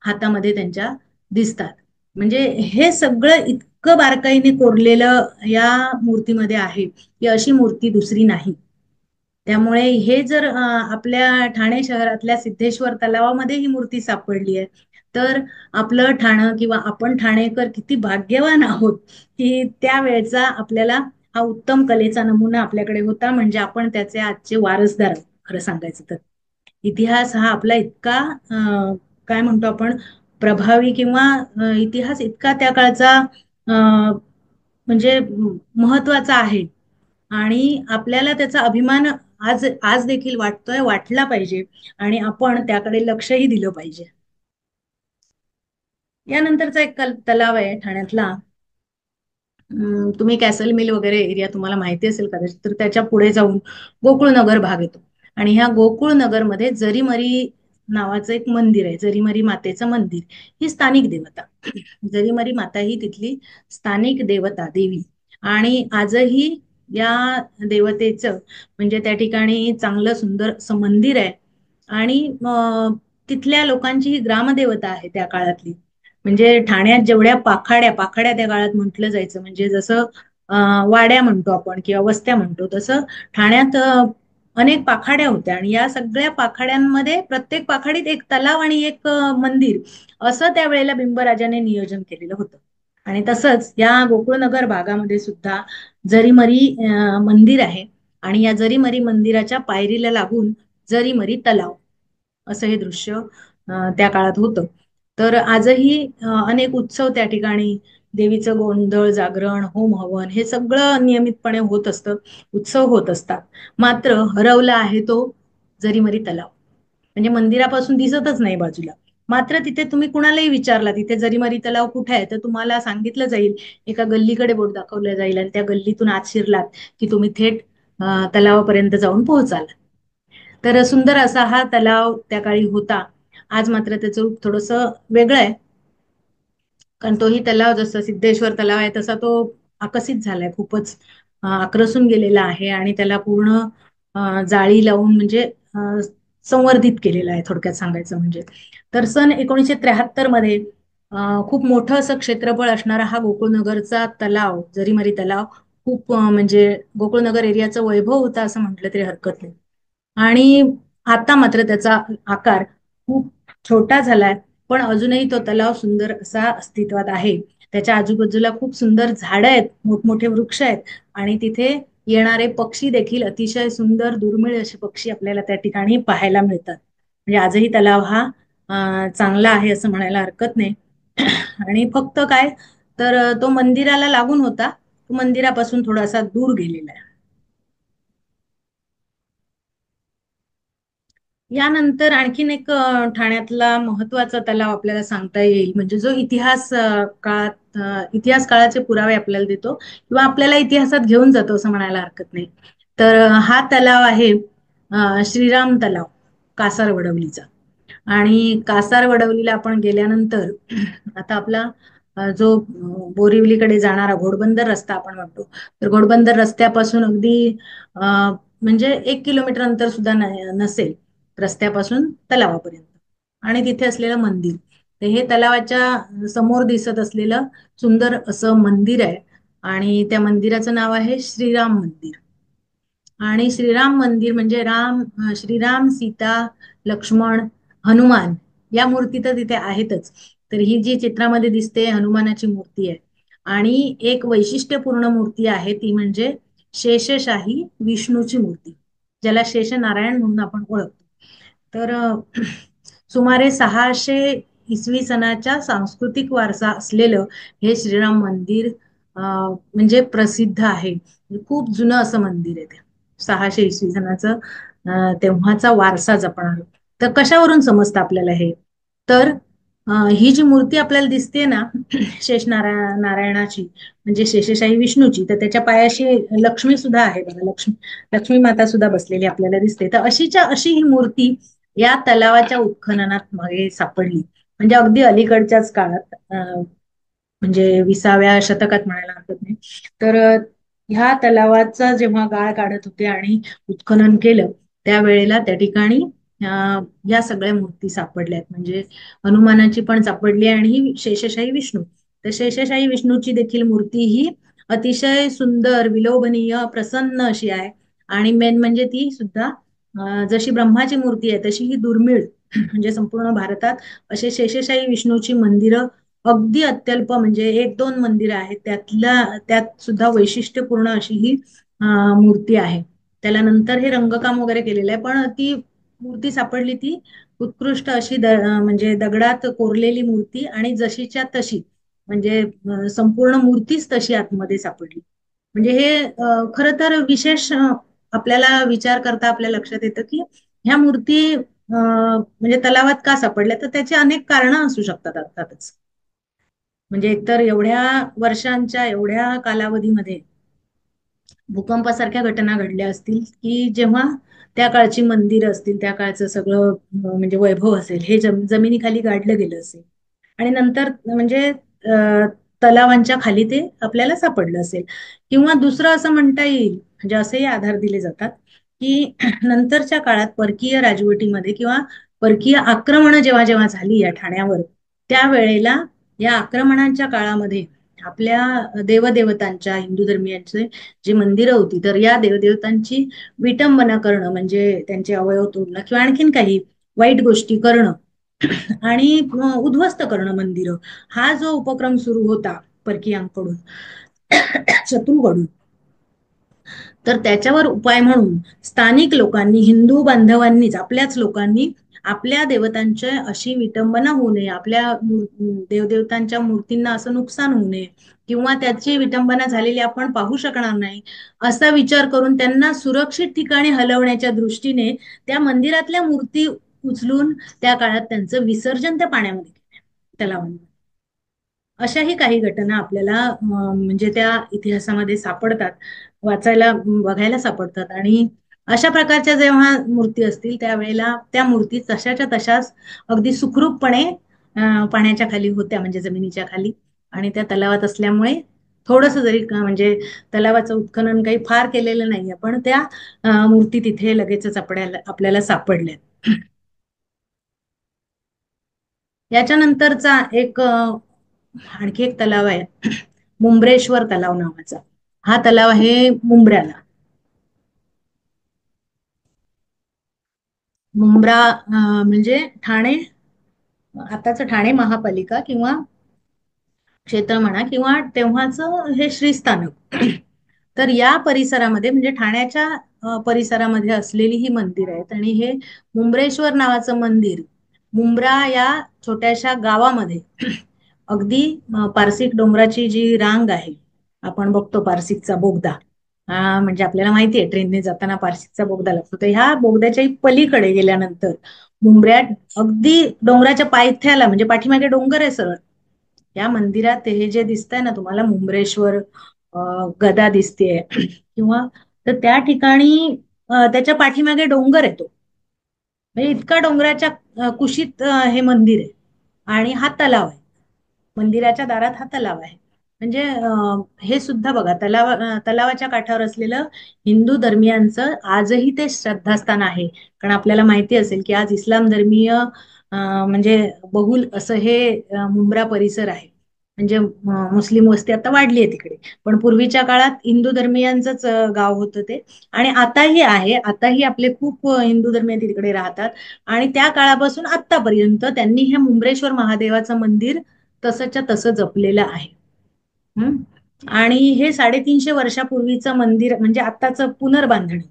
हातामध्ये त्यांच्या दिसतात. म्हणजे हे सगळं इतकं बारकाईने कोरलेलं या मूर्तीमध्ये आहे की अशी मूर्ती दुसरी नाही. त्यामुळे हे जर आपल्या ठाणे शहरातल्या सिद्धेश्वर तलावामध्ये ही मूर्ती सापडली आहे, तर आपलं ठाणं किंवा आपण ठाणेकर किती भाग्यवान आहोत की त्यावेळेचा आपल्याला हा उत्तम कलेचा नमुना आपल्याकडे होता. म्हणजे आपण त्याचे आजचे वारसदार आहोत, खरं सांगायचं तर. इतिहास हा आपला इतका काय म्हणतो आपण, प्रभावी किंवा इतिहास इतका त्या काळचा म्हणजे महत्वाचा आहे. आणि आपल्याला त्याचा अभिमान आज आज देखील वाटतोय, वाटला पाहिजे. आणि आपण त्याकडे लक्षही दिलं पाहिजे. यानंतरचा एक तलाव आहे ठाण्यातला. तुम्ही कॅसल मिल वगैरे एरिया तुम्हाला माहिती असेल कदाचित, तर त्याच्या पुढे जाऊन गोकुळनगर भाग येतो. आणि ह्या गोकुळनगर मध्ये जरीमरी नावाचं एक मंदिर आहे, जरीमरी मातेचं मंदिर. ही स्थानिक देवता, जरीमरी माता ही तिथली स्थानिक देवता देवी. आणि आजही या देवतेचं म्हणजे त्या ठिकाणी चांगलं सुंदर असं मंदिर आहे. आणि तिथल्या लोकांची ही ग्रामदेवता आहे त्या काळातली. म्हणजे ठाण्यात जेवढ्या पाखाड्या पाखाड्या त्या काळात म्हटलं जायचं, म्हणजे जसं वाड्या म्हणतो आपण किंवा वस्त्या म्हणतो, तसं ठाण्यात अनेक पाखाड्या होत्या. आणि या सगळ्या पाखाड्यांमध्ये प्रत्येक पाखाडीत एक तलाव आणि एक मंदिर असं त्यावेळेला बिंबराजाने नियोजन केलेलं होतं. आणि तसंच या गोकुळनगर भागामध्ये सुद्धा जरीमरी मंदिर आहे. आणि या जरीमरी मंदिराच्या पायरीला लागून जरीमरी तलाव असं हे दृश्य त्या काळात होतं. तर आजही अनेक उत्सव त्या ठिकाणी, देवीचं गोंधळ, जागरण, होम हवन हे सगळं नियमितपणे होत असतं, उत्सव होत असतात. मात्र हरवला आहे तो जरीमरी तलाव. म्हणजे मंदिरापासून दिसतच नाही बाजूला. मात्र तिथे तुम्ही कुणालाही विचारला तिथे जरीमरी तलाव कुठे आहे, तर तुम्हाला सांगितलं जाईल, एका गल्लीकडे बोट दाखवलं जाईल आणि त्या गल्लीतून आत शिरलात की तुम्ही थेट तलावापर्यंत जाऊन पोहोचाल. तर सुंदर असा हा तलाव त्या काळी होता. आज मात्र त्याचं रूप थोडस वेगळं आहे, कारण तोही तलाव जसं सिद्धेश्वर तलाव आहे तसा तो आकर्षित झालाय, खूपच आकर्षून गेलेला आहे. आणि त्याला पूर्ण जाळी लावून म्हणजे संवर्धित केलेला आहे, थोडक्यात सांगायचं म्हणजे. तर सन 1973 मध्ये खूप मोठं असं क्षेत्रफळ असणारा हा गोकुळनगरचा तलाव, जरीमरी तलाव, खूप म्हणजे गोकुळनगर एरियाचं वैभव होता असं म्हटलं तरी हरकत नाही. आणि आता मात्र त्याचा आकार खूप छोटा झालाय, पण अजूनही तो तलाव सुंदर असा अस्तित्वात आहे. त्याच्या आजूबाजूला खूप सुंदर झाडं आहेत, मोठमोठे वृक्ष आहेत. आणि तिथे येणारे पक्षी देखील अतिशय सुंदर दुर्मिळ असे पक्षी आपल्याला त्या ठिकाणी पाहायला मिळतात. म्हणजे आजही तलाव हा चांगला आहे असं म्हणायला हरकत नाही. आणि फक्त काय, तर तो मंदिराला लागून होता, तो मंदिरापासून थोडासा दूर गेलेला आहे. यानंतर आणखीन एक ठाण्यातला महत्वाचा तलाव आपल्याला सांगता येईल, म्हणजे जो इतिहास काळाचे पुरावे आपल्याला देतो किंवा आपल्याला इतिहासात घेऊन जातो असं म्हणायला हरकत नाही. तर हा तलाव आहे श्रीराम तलाव, कासार वडवलीचा. आणि कासार वडवलीला आपण गेल्यानंतर आता आपला जो बोरिवलीकडे जाणारा घोडबंदर रस्ता आपण म्हणतो, तर घोडबंदर रस्त्यापासून अगदी म्हणजे 1 किलोमीटर अंतर सुद्धा नसेल रस्त्यापासून तलावापर्यंत. आणि तिथे असलेलं मंदिर, तर हे तलावाच्या समोर दिसत असलेलं सुंदर असं मंदिर आहे. आणि त्या मंदिराचं नाव आहे श्रीराम मंदिर. आणि श्रीराम मंदिर म्हणजे श्रीराम, सीता, लक्ष्मण, हनुमान या मूर्ती तर तिथे आहेतच. तर ही जी चित्रामध्ये दिसते हनुमानाची मूर्ती आहे. आणि एक वैशिष्ट्यपूर्ण मूर्ती आहे ती म्हणजे शेषशाही विष्णूची मूर्ती, ज्याला शेषनारायण म्हणून आपण ओळखतो. तर सुमारे 600 इसवी सनाच्या सांस्कृतिक वारसा असलेलं हे श्रीराम मंदिर म्हणजे प्रसिद्ध आहे. खूप जुनं असं मंदिर आहे ते, 600 इसवी सनाचं तेव्हाचा वारसा जपणार. तर कशावरून समजतं आपल्याला हे, तर ही जी मूर्ती आपल्याला दिसते ना नारायणाची म्हणजे शेषशाही विष्णूची, तर त्याच्या पायाशी लक्ष्मी सुद्धा आहे बघा, लक्ष्मी माता सुद्धा बसलेली आपल्याला दिसते. तर अशी ही मूर्ती या तलावाच्या उत्खननात मागे सापडली. म्हणजे अगदी अलीकडच्याच काळात, म्हणजे 20व्या शतकात म्हणायला हरकत नाही. तर ह्या तलावाचा जेव्हा गाळ काढत होते आणि उत्खनन केलं, त्यावेळेला त्या ठिकाणी या सगळ्या मूर्ती सापडल्यात. म्हणजे हनुमानाची पण सापडली आणि ही शेषशाही विष्णू. तर शेषशाही विष्णूची देखील मूर्ती ही अतिशय सुंदर, विलोभनीय, प्रसन्न अशी आहे. आणि मेन म्हणजे ती सुद्धा जशी ब्रह्माची मूर्ती आहे तशी ही दुर्मिळ. म्हणजे संपूर्ण भारतात असे शेषशाही विष्णूची मंदिरं अगदी अत्यल्प, म्हणजे एक दोन मंदिरं आहेत, त्यात सुद्धा वैशिष्ट्यपूर्ण अशी ही मूर्ती आहे. त्याला नंतर हे रंगकाम वगैरे केलेलं आहे, पण ती मूर्ती सापडली ती उत्कृष्ट अशी म्हणजे दगडात कोरलेली मूर्ती आणि जशीच्या तशी, म्हणजे संपूर्ण मूर्तीच तशी आतमध्ये सापडली. म्हणजे हे खरं तर विशेष आपल्याला विचार करता आपल्या लक्षात येतं की ह्या मूर्ती म्हणजे तलावात का सापडल्या, तर त्याची अनेक कारणं असू शकतात अर्थातच. म्हणजे एकतर एवढ्या वर्षांच्या एवढ्या कालावधीमध्ये भूकंपासारख्या घटना घडल्या असतील की जेव्हा त्या काळची मंदिरं असतील, त्या काळचं सगळं म्हणजे वैभव असेल, हे जमिनीखाली गाडलं गेलं असेल. आणि नंतर म्हणजे तलावांच्या खाली ते आपल्याला सापडलं असेल. किंवा दुसरं असं म्हणता येईल, म्हणजे असेही आधार दिले जातात की नंतरच्या काळात परकीय राजवटीमध्ये किंवा परकीय आक्रमणं जेव्हा जेव्हा झाली या ठाण्यावर, त्यावेळेला या आक्रमणांच्या काळामध्ये आपल्या देवदेवतांच्या, हिंदू धर्मियांचे जी मंदिरं होती, तर या देवदेवतांची विटंबना करणं, म्हणजे त्यांचे अवयव तोडणं किंवा आणखीन काही वाईट गोष्टी करणं आणि उद्ध्वस्त करणं मंदिरं, हा जो उपक्रम सुरू होता परकीयांकडून, शत्रूकडून, तर त्याच्यावर उपाय म्हणून स्थानिक लोकांनी, हिंदू बांधवांनीच, आपल्याच लोकांनी आपल्या देवतांच्या अशी विटंबना होऊ नये, आपल्या देवदेवतांच्या मूर्तींना असं नुकसान होऊ नये किंवा त्याची विटंबना झालेली आपण पाहू शकणार नाही, असा विचार करून त्यांना सुरक्षित ठिकाणी हलवण्याच्या दृष्टीने त्या मंदिरातल्या मूर्ती उचलून त्या काळात त्यांचं विसर्जन त्या पाण्यामध्ये केलं, तलावांमध्ये. अशाही काही घटना आपल्याला म्हणजे त्या इतिहासामध्ये सापडतात, वाचायला बघायला सापडतात. आणि अशा प्रकारच्या जेव्हा मूर्ती असतील त्यावेळेला त्या मूर्ती तशाच्या तशाच अगदी सुखरूपपणे पाण्याच्या खाली होत्या, म्हणजे जमिनीच्या खाली. आणि त्या तलावात असल्यामुळे थोडस जरी म्हणजे तलावाचं उत्खनन काही फार केलेलं नाहीये, पण त्या मूर्ती तिथे लगेचच आपल्याला सापडल्या. याच्यानंतरचा एक आणखी एक तलाव आहे, मुंब्रेश्वर तलाव नावाचा. हा तलाव आहे मुंब्र्याला. मुंब्रा म्हणजे ठाणे, आताच ठाणे महापालिका किंवा क्षेत्र म्हणा, किंवा तेव्हाच हे श्रीस्थानक. तर या परिसरामध्ये, म्हणजे ठाण्याच्या परिसरामध्ये असलेली ही मंदिर आहेत. आणि हे मुंब्रेश्वर नावाचं मंदिर मुंब्रा या छोट्याशा गावामध्ये अगदी पारसिक डोंगराची जी रांग आहे, आपण बघतो पारसिकचा बोगदा, म्हणजे आपल्याला माहिती आहे ट्रेनने जाताना पारसिकचा बोगदा लागतो, तर ह्या बोगद्याच्या पलीकडे गेल्यानंतर मुंब्र्यात अगदी डोंगराच्या पायथ्याला, म्हणजे पाठीमागे डोंगर आहे सरळ, या मंदिरात हे जे दिसतंय ना तुम्हाला मुंब्रेश्वर गदा दिसतेय किंवा, तर त्या ठिकाणी त्याच्या पाठीमागे डोंगर येतो, म्हणजे इतका डोंगराच्या कुशीत हे मंदिर आहे. आणि हा तलाव आहे, मंदिराच्या दारात हा तलाव आहे. म्हणजे हे सुद्धा बघा, तलावाच्या काठावर असलेलं हिंदू धर्मियांचं आजही ते श्रद्धास्थान आहे. कारण आपल्याला माहिती असेल की आज इस्लाम धर्मीय म्हणजे बहुल असं हे मुंब्रा परिसर आहे. म्हणजे मुस्लिम वस्ती आता वाढली आहे तिकडे, पण पूर्वीच्या काळात हिंदू धर्मियांचंच गाव होतं ते. आणि आताही आहे, आताही आपले खूप हिंदू धर्मीय तिकडे राहतात. आणि त्या काळापासून आतापर्यंत त्यांनी हे मुंब्रेश्वर महादेवाचं मंदिर तसंच्या तसं जपलेलं आहे. आणि हे 350 वर्षापूर्वीचं मंदिर, म्हणजे आताचं पुनर्बांधणी,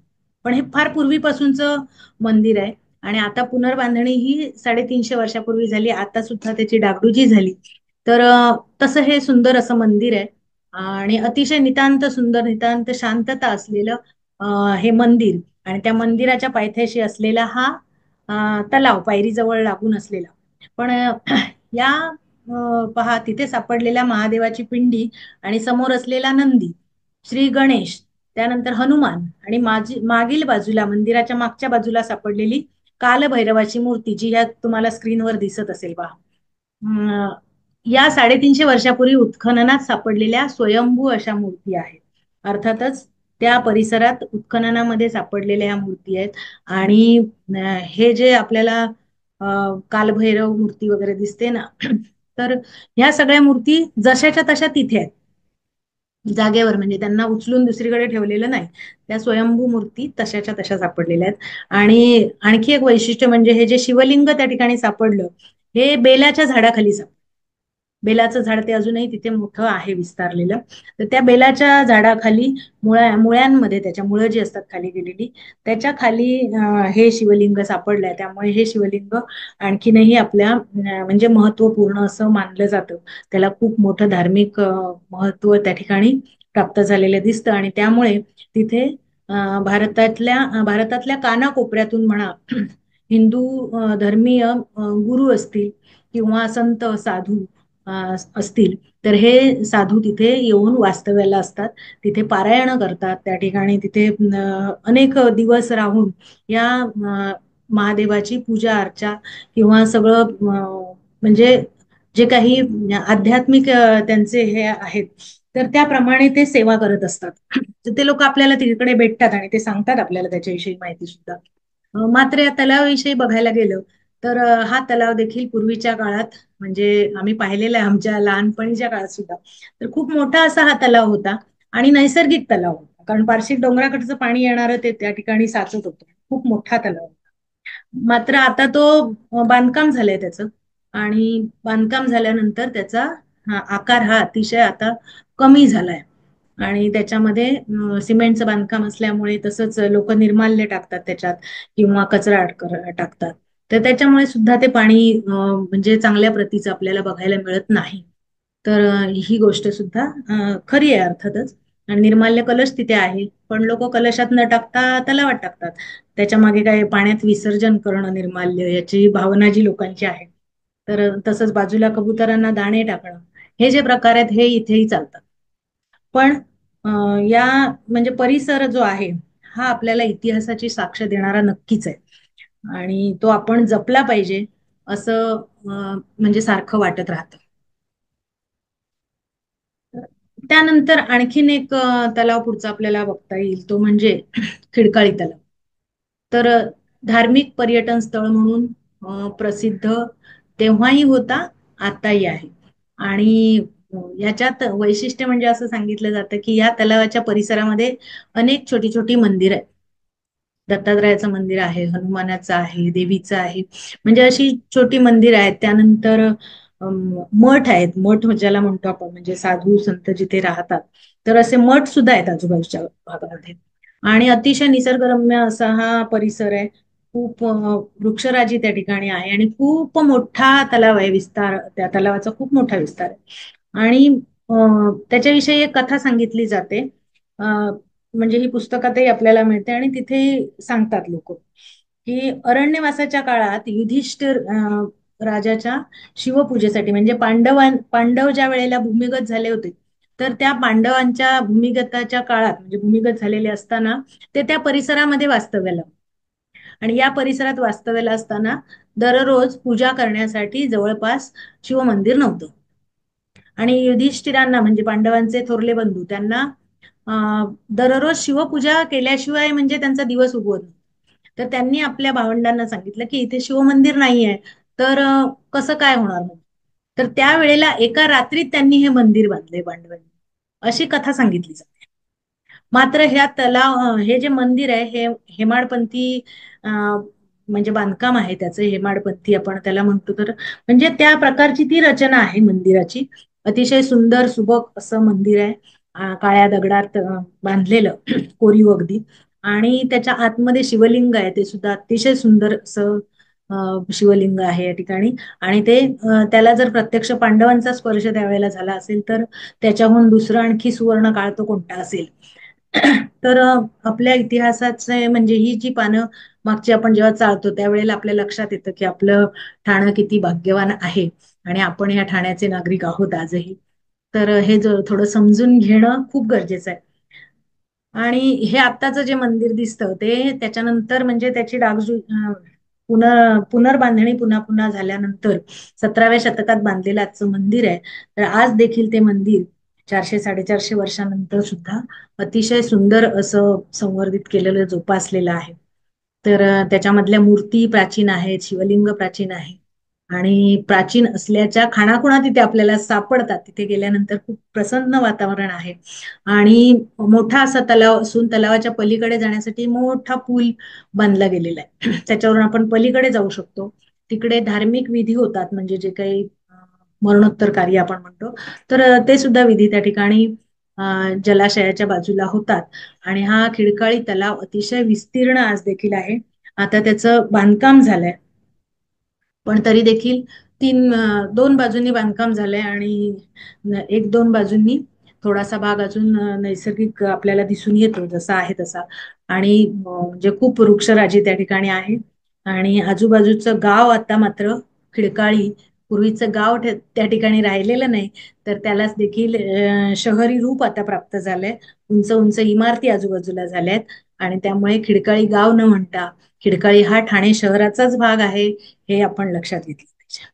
पण हे फार पूर्वीपासूनचं मंदिर आहे. आणि आता पुनर्बांधणी ही 350 वर्षापूर्वी झाली, आता सुद्धा त्याची डागडुजी झाली. तर तसं हे सुंदर असं मंदिर आहे. आणि अतिशय नितांत सुंदर, नितांत शांतता असलेलं हे मंदिर. आणि त्या मंदिराच्या पायथ्याशी असलेला हा तलाव, पायरीजवळ लागून असलेला. पण या पहा, तिथे सापडलेल्या महादेवाची पिंडी आणि समोर असलेला नंदी, श्री गणेश, त्यानंतर हनुमान, आणि मागील बाजूला, मंदिराच्या मागच्या बाजूला सापडलेली कालभैरवाची मूर्ती, जी या तुम्हाला स्क्रीनवर दिसत असेल पहा, अं, या 350 वर्षापूर्वी उत्खननात सापडलेल्या स्वयंभू अशा मूर्ती आहेत. अर्थातच त्या परिसरात उत्खननामध्ये सापडलेल्या ह्या मूर्ती आहेत. आणि हे जे आपल्याला कालभैरव मूर्ती वगैरे दिसते ना, तर ह्या सगळ्या मूर्ती जशाच्या तशा तिथे आहेत, जागेवर. म्हणजे त्यांना उचलून दुसरीकडे ठेवलेलं नाही. त्या स्वयंभू मूर्ती तशाच्या तशा सापडलेल्या आहेत. आणि आणखी एक वैशिष्ट्य म्हणजे हे जे शिवलिंग त्या ठिकाणी सापडलं, हे बेलाच्या झाडाखाली सापडलं. बेलाचं झाड ते अजूनही तिथे मोठं आहे विस्तारलेलं. तर त्या बेलाच्या झाडाखाली मुळ्यांमध्ये त्याच्या मुळं जी असतात खाली गेलेली, त्याच्या खाली हे शिवलिंग सापडलंय. त्यामुळे हे शिवलिंग आणखीनही आपल्या म्हणजे महत्वपूर्ण असं मानलं जातं. त्याला खूप मोठं धार्मिक महत्व त्या ठिकाणी प्राप्त झालेलं दिसतं. आणि त्यामुळे तिथे भारतातल्या कानाकोपऱ्यातून म्हणा, हिंदू धर्मीय गुरु असतील किंवा संत साधू असतील, तर हे साधू तिथे येऊन वास्तव्याला असतात. तिथे पारायण करतात. त्या ठिकाणी तिथे अनेक दिवस राहून या महादेवाची पूजा अर्चा किंवा सगळं म्हणजे जे काही आध्यात्मिक त्यांचे हे आहेत, तर त्याप्रमाणे ते सेवा करत असतात. तर ते लोक आपल्याला तिकडे भेटतात आणि ते सांगतात आपल्याला त्याच्याविषयी माहिती सुद्धा. मात्र या तलावाविषयी बघायला गेलं तर हा तलाव देखील पूर्वीच्या काळात, म्हणजे आम्ही पाहिलेला आहे आमच्या लहानपणीच्या काळात सुद्धा, तर खूप मोठा असा हा तलाव होता. आणि नैसर्गिक तलाव होता, कारण पारशी डोंगराकडचं पाणी येणारं ते त्या ठिकाणी साचत होतं. खूप मोठा तलाव होता. मात्र आता तो बांधकाम झालंय त्याचं. आणि बांधकाम झाल्यानंतर त्याचा आकार हा अतिशय आता कमी झालाय. आणि त्याच्यामध्ये सिमेंटचं बांधकाम असल्यामुळे, तसंच लोक निर्माल्य टाकतात त्याच्यात किंवा कचरा टाकतात. तर त्याच्यामुळे सुद्धा ते पाणी म्हणजे चांगल्या प्रतीचं आपल्याला बघायला मिळत नाही. तर ही गोष्ट सुद्धा खरी आहे अर्थातच. आणि निर्माल्य कलश तिथे आहे, पण लोक कलशात न टाकता तलावात टाकतात. त्याच्या मागे काय, पाण्यात विसर्जन करणं निर्माल्य याची भावना जी लोकांची आहे. तर तसंच बाजूला कबुतरांना दाणे टाकणं, हे जे प्रकार आहेत हे इथेही चालतात. पण या म्हणजे परिसर जो आहे, हा आपल्याला इतिहासाची साक्ष देणारा नक्कीच आहे. आणि तो आपण जपला पाहिजे असं म्हणजे सारखं वाटत राहतं. त्यानंतर आणखीन एक तलाव पुढचा आपल्याला बघता येईल, तो म्हणजे खिडकाळी तलाव. तर धार्मिक पर्यटन स्थळ म्हणून प्रसिद्ध तेव्हाही होता, आताही आहे. आणि याच्यात वैशिष्ट्य म्हणजे असं सांगितलं जातं की या तलावाच्या परिसरामध्ये अनेक छोटी छोटी मंदिर आहेत. दत्तात्रयाचं मंदिर आहे, हनुमानाचं आहे, देवीचं आहे. म्हणजे अशी छोटी मंदिर आहेत. त्यानंतर मठ आहेत. मठ ज्याला म्हणतो आपण, म्हणजे साधू संत जिथे राहतात, तर असे मठ सुद्धा आहेत आजूबाजूच्या भागामध्ये. आणि अतिशय निसर्गरम्य असा हा परिसर आहे. खूप वृक्षराजी त्या ठिकाणी आहे. आणि खूप मोठा तलाव आहे. विस्तार, त्या तलावाचा खूप मोठा विस्तार आहे. आणि त्याच्याविषयी एक कथा सांगितली जाते. म्हणजे ही पुस्तकातही आपल्याला मिळते आणि तिथे सांगतात लोक की अरण्यवासाच्या काळात युधिष्ठिर राजाच्या शिवपूजेसाठी, म्हणजे पांडव ज्या वेळेला भूमिगत झाले होते, तर त्या पांडवांच्या भूमिगताच्या काळात, म्हणजे भूमिगत झालेले असताना ते त्या परिसरामध्ये वास्तव्याला. आणि या परिसरात वास्तव्याला असताना दररोज पूजा करण्यासाठी जवळपास शिवमंदिर नव्हतं. आणि युधिष्ठिरांना, म्हणजे पांडवांचे थोरले बंधू, त्यांना दररोज शिवपूजा केल्याशिवाय म्हणजे त्यांचा दिवस उगवत नव्हता. तर त्यांनी आपल्या भावंडांना सांगितलं की इथे शिवमंदिर नाहीये, तर कसं काय होणार मग. तर त्यावेळेला एका रात्रीत त्यांनी हे मंदिर बांधले पांडवांनी, अशी कथा सांगितली जाते. मात्र ह्या हे जे मंदिर आहे हे हेमाडपंथी म्हणजे बांधकाम आहे त्याचं. हेमाडपंथी आपण त्याला म्हणतो. तर म्हणजे त्या प्रकारची ती रचना आहे मंदिराची. अतिशय सुंदर सुबक असं मंदिर आहे. काळ्या दगडात बांधलेलं, कोरीव अगदी. आणि त्याच्या आतमध्ये शिवलिंग आहे, ते सुद्धा अतिशय सुंदर असं शिवलिंग आहे या ठिकाणी. आणि ते त्याला जर प्रत्यक्ष पांडवांचा स्पर्श त्यावेळेला झाला असेल, तर त्याच्याहून दुसरं आणखी सुवर्ण काळ तो कोणता असेल. तर आपल्या इतिहासाचे म्हणजे ही जी पानं मागची आपण जेव्हा चालतो त्यावेळेला आपल्या लक्षात येतं की आपलं ठाणं किती भाग्यवान आहे. आणि आपण या ठाण्याचे नागरिक आहोत आजही. तर हे थोडं समजून घेणं खूप गरजेचं आहे. आणि हे आत्ताचं जे मंदिर दिसतं ते त्याच्यानंतर म्हणजे त्याची डागडुजी पुनर्बांधणी पुन्हा पुन्हा झाल्यानंतर 17व्या शतकात बांधलेलं आजचं मंदिर आहे. तर आज देखील ते मंदिर 400-450 वर्षानंतर सुद्धा अतिशय सुंदर असं संवर्धित केलेलं जोपासलेलं आहे. तर त्याच्यामधल्या मूर्ती प्राचीन आहेत, शिवलिंग प्राचीन आहे आणि प्राचीन असल्याच्या खाणाखुणा तिथे आपल्याला सापडतात. तिथे गेल्यानंतर खूप प्रसन्न वातावरण आहे आणि मोठा असा तलाव असून तलावाच्या पलीकडे जाण्यासाठी मोठा पूल बांधला गेलेला आहे. त्याच्यावरून आपण पलीकडे जाऊ शकतो. तिकडे धार्मिक विधी होतात, म्हणजे जे काही मरणोत्तर कार्य आपण म्हणतो, तर ते सुद्धा विधी त्या ठिकाणी जलाशयाच्या बाजूला होतात. आणि हा खिडकाळी तलाव अतिशय विस्तीर्ण आज देखील आहे. आता त्याचं बांधकाम झालंय, पण तरी देखील दोन बाजूंनी बांधकाम झालंय आणि एक दोन बाजूंनी थोडासा भाग अजून नैसर्गिक आपल्याला दिसून येतो जसा आहे तसा. आणि म्हणजे खूप वृक्षराजी त्या ठिकाणी आहे आणि आजूबाजूचं गाव आता मात्र खिडकाळी, पूर्वीचं गाव त्या ठिकाणी राहिलेलं नाही, तर त्यालाच देखील शहरी रूप आता प्राप्त झालंय. उंच उंच इमारती आजूबाजूला झाल्यात आणि त्यामुळे खिडकाळी गाव न म्हणता खिडकाळी हा ठाणे शहराचाच भाग आहे, हे आपण लक्षात घेतलं पाहिजे.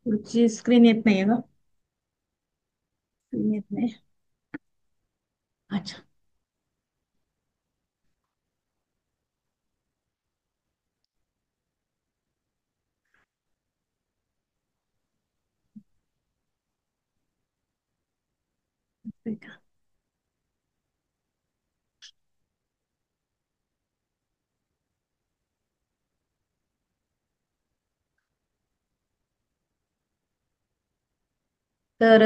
पुढची स्क्रीन येत नाहीये का? स्क्रीन येत नाही. अच्छा. ठीक आहे. तर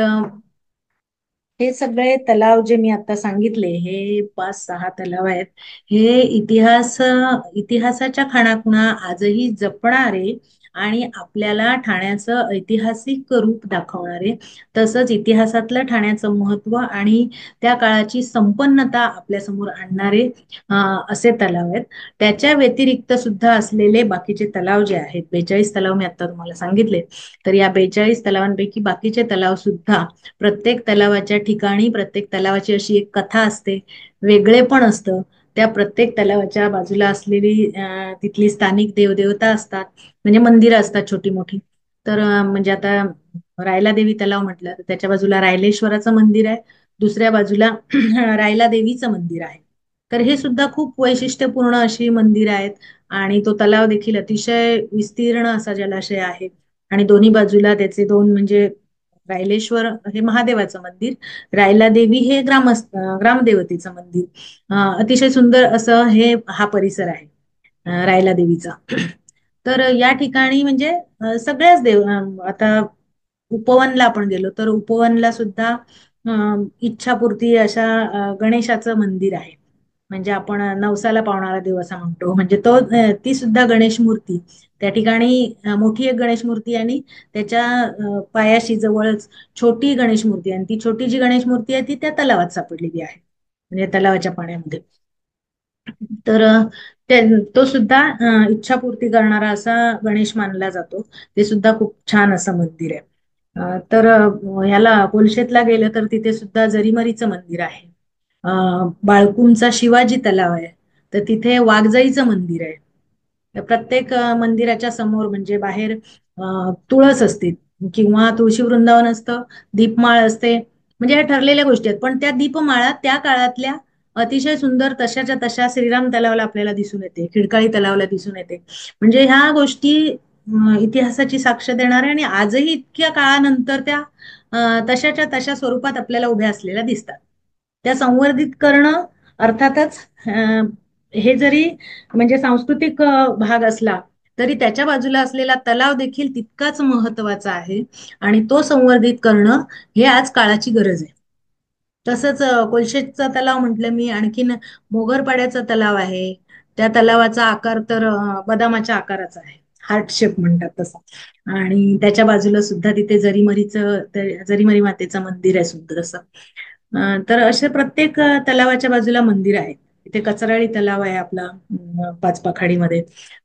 हे सगळे तलाव जे मी आता सांगितले, हे 5-6 तलाव आहेत. हे इतिहासाच्या खाणाखुणा आजही जपणारे आणि आपल्याला ठाण्याचं ऐतिहासिक रूप दाखवणारे, तसंच इतिहासातलं ठाण्याचं महत्व आणि त्या काळाची संपन्नता आपल्यासमोर आणणारे असे तलाव आहेत. त्याच्या व्यतिरिक्त सुद्धा असलेले बाकीचे तलाव जे आहेत, 42 तलाव मी आता तुम्हाला सांगितले, तर या 42 तलावांपैकी बाकीचे तलाव सुद्धा प्रत्येक तलावाच्या ठिकाणी प्रत्येक तलावाची अशी एक कथा असते, वेगळे पण असतं. त्या प्रत्येक तलावाच्या बाजूला असलेली तिथली स्थानिक देवदेवता असतात, म्हणजे मंदिरं असतात छोटी मोठी. तर म्हणजे आता रायला देवी तलाव म्हटलं तर त्याच्या बाजूला रायलेश्वराचं मंदिर आहे, दुसऱ्या बाजूला रायला देवीचं मंदिर आहे. तर हे सुद्धा खूप वैशिष्ट्यपूर्ण अशी मंदिर आहेत आणि तो तलाव देखील अतिशय विस्तीर्ण असा जलाशय आहे आणि दोन्ही बाजूला त्याचे दोन, म्हणजे रायलेश्वर हे महादेवाचं मंदिर, रायला देवी हे ग्रामदेवतेचं मंदिर. अतिशय सुंदर असं हा परिसर आहे रायला देवीचा. तर या ठिकाणी म्हणजे सगळ्याच आता उपवनला आपण गेलो तर उपवनला सुद्धा इच्छापूर्ती अशा गणेशाचं मंदिर आहे. म्हणजे आपण नवसाला पावणारा देव असा म्हणतो, म्हणजे ती सुद्धा गणेश मूर्ती त्या ठिकाणी मोठी एक गणेश मूर्ती आणि त्याच्या पायाशी जवळच छोटी गणेश मूर्ती, आणि ती छोटी जी गणेश मूर्ती आहे ती त्या तलावात सापडलेली आहे, म्हणजे तलावाच्या पाण्यामध्ये. तर तो सुद्धा इच्छापूर्ती करणारा असा गणेश मानला जातो. ते सुद्धा खूप छान असं मंदिर आहे. तर ह्याला कोलशेतला गेलं तर तिथे सुद्धा जरीमरीचं मंदिर आहे. बाळकुंचा शिवाजी तलाव आहे, तर तिथे वाघजाईचं मंदिर आहे. प्रत्येक मंदिराच्या समोर म्हणजे बाहेर तुळस असते किंवा तुळशी वृंदावन असतं, दीपमाळ असते, म्हणजे ह्या ठरलेल्या गोष्टी आहेत. पण त्या दीपमाळा त्या काळातल्या अतिशय सुंदर तशाच्या तशा श्रीराम तलावाला आपल्याला दिसून येते, खिडकाळी तलावाला दिसून येते. म्हणजे ह्या गोष्टी इतिहासाची साक्ष देणाऱ्या आणि आजही इतक्या काळानंतर त्या तशाच्या तशा स्वरूपात आपल्याला उभ्या असलेल्या दिसतात. त्या संवर्धित करणं अर्थातच हे जरी म्हणजे सांस्कृतिक भाग असला तरी त्याच्या बाजूला असलेला तलाव देखील तितकाच महत्वाचा आहे आणि तो संवर्धित करणं हे आज काळाची गरज आहे. तसंच कोलशेतचा तलाव म्हटलं मी, आणखीन मोगरपाड्याचा तलाव आहे. त्या तलावाचा आकार तर बदामाच्या आकाराचा आहे, हार्ट शेप म्हणतात तसा. आणि त्याच्या बाजूला सुद्धा तिथे जरीमरी मातेचं मंदिर आहे सुंदर असं. तर असे प्रत्येक तलावाच्या बाजूला मंदिर आहेत. तिथे कचराळी तलाव आहे आपला पाचपाखाडीमध्ये.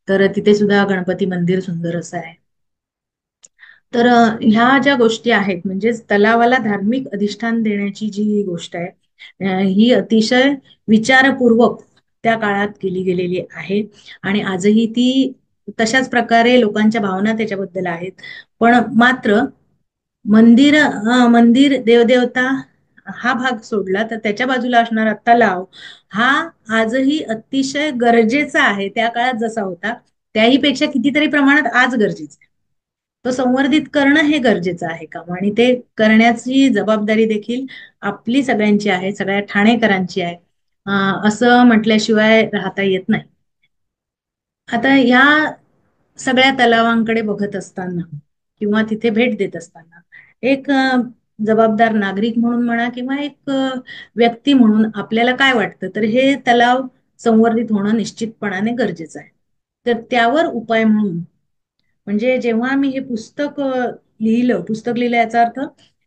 तर तिथे सुद्धा गणपती मंदिर सुंदर असं आहे. तर ह्या ज्या गोष्टी आहेत म्हणजेच तलावाला धार्मिक अधिष्ठान देण्याची जी गोष्ट आहे ही अतिशय विचारपूर्वक त्या काळात केली गेलेली आहे. आणि आजही ती तशाच प्रकारे लोकांच्या भावना त्याच्याबद्दल आहेत. पण मात्र मंदिर देवदेवता हा भाग सोडला तर त्याच्या बाजूला असणारा तलाव हा आजही अतिशय गरजेचा आहे. त्या काळात जसा होता त्याही पेक्षा कितीतरी प्रमाणात आज गरजेचा आहे. तो संवर्धित करणं हे गरजेचं आहे काम, आणि ते करण्याची जबाबदारी देखील आपली सगळ्यांची आहे, सगळ्या ठाणेकरांची आहे. असं म्हटल्याशिवाय राहता येत नाही. आता या सगळ्या तलावांकडे बघत असताना किंवा तिथे भेट देत असताना एक जबाबदार नागरिक म्हणून म्हणा किंवा एक व्यक्ती म्हणून आपल्याला काय वाटतं, तर हे तलाव संवर्धित होणं निश्चितपणाने गरजेचं आहे. तर त्यावर उपाय म्हणून म्हणजे जेव्हा मी हे पुस्तक लिहिलं याचा अर्थ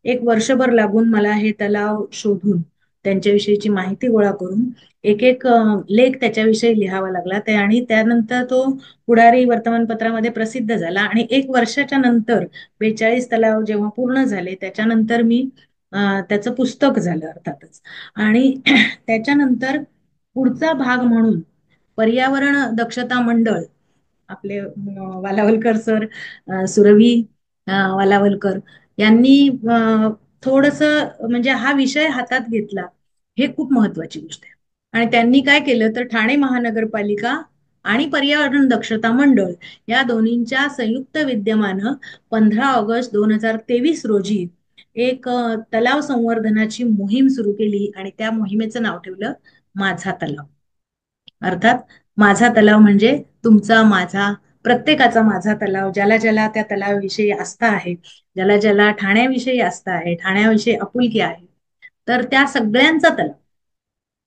एक वर्षभर लागून मला हे तलाव शोधून त्यांच्याविषयीची माहिती गोळा करून एक एक लेख त्याच्याविषयी लिहावा लागला ते, आणि त्यानंतर तो पुढारी वर्तमानपत्रामध्ये प्रसिद्ध झाला. आणि 1 वर्षाच्या नंतर 42 तलाव जेव्हा पूर्ण झाले त्याच्यानंतर मी त्याचं पुस्तक झालं अर्थातच. आणि त्याच्यानंतर पुढचा भाग म्हणून पर्यावरण दक्षता मंडळ आपले वालावलकर सर, सुरभी वालावलकर यांनी थोडस म्हणजे हा विषय हातात घेतला. हे खूप महत्वाची गोष्ट आहे. आणि त्यांनी काय केलं तर ठाणे महानगरपालिका आणि पर्यावरण दक्षता मंडळ या दोन्हींच्या संयुक्त विद्यमानं 15 ऑगस्ट 2023 रोजी एक तलाव संवर्धनाची मोहीम सुरू केली, आणि त्या मोहिमेचं नाव ठेवलं माझा तलाव. अर्थात माझा तलाव म्हणजे तुमचा, माझा, प्रत्येकाचा माझा तलाव. ज्याला ज्याला त्या तलावाविषयी आस्था आहे, ज्याला ज्याला ठाण्याविषयी आस्था आहे, ठाण्याविषयी आपुलकी आहे, तर त्या सगळ्यांचा तलाव.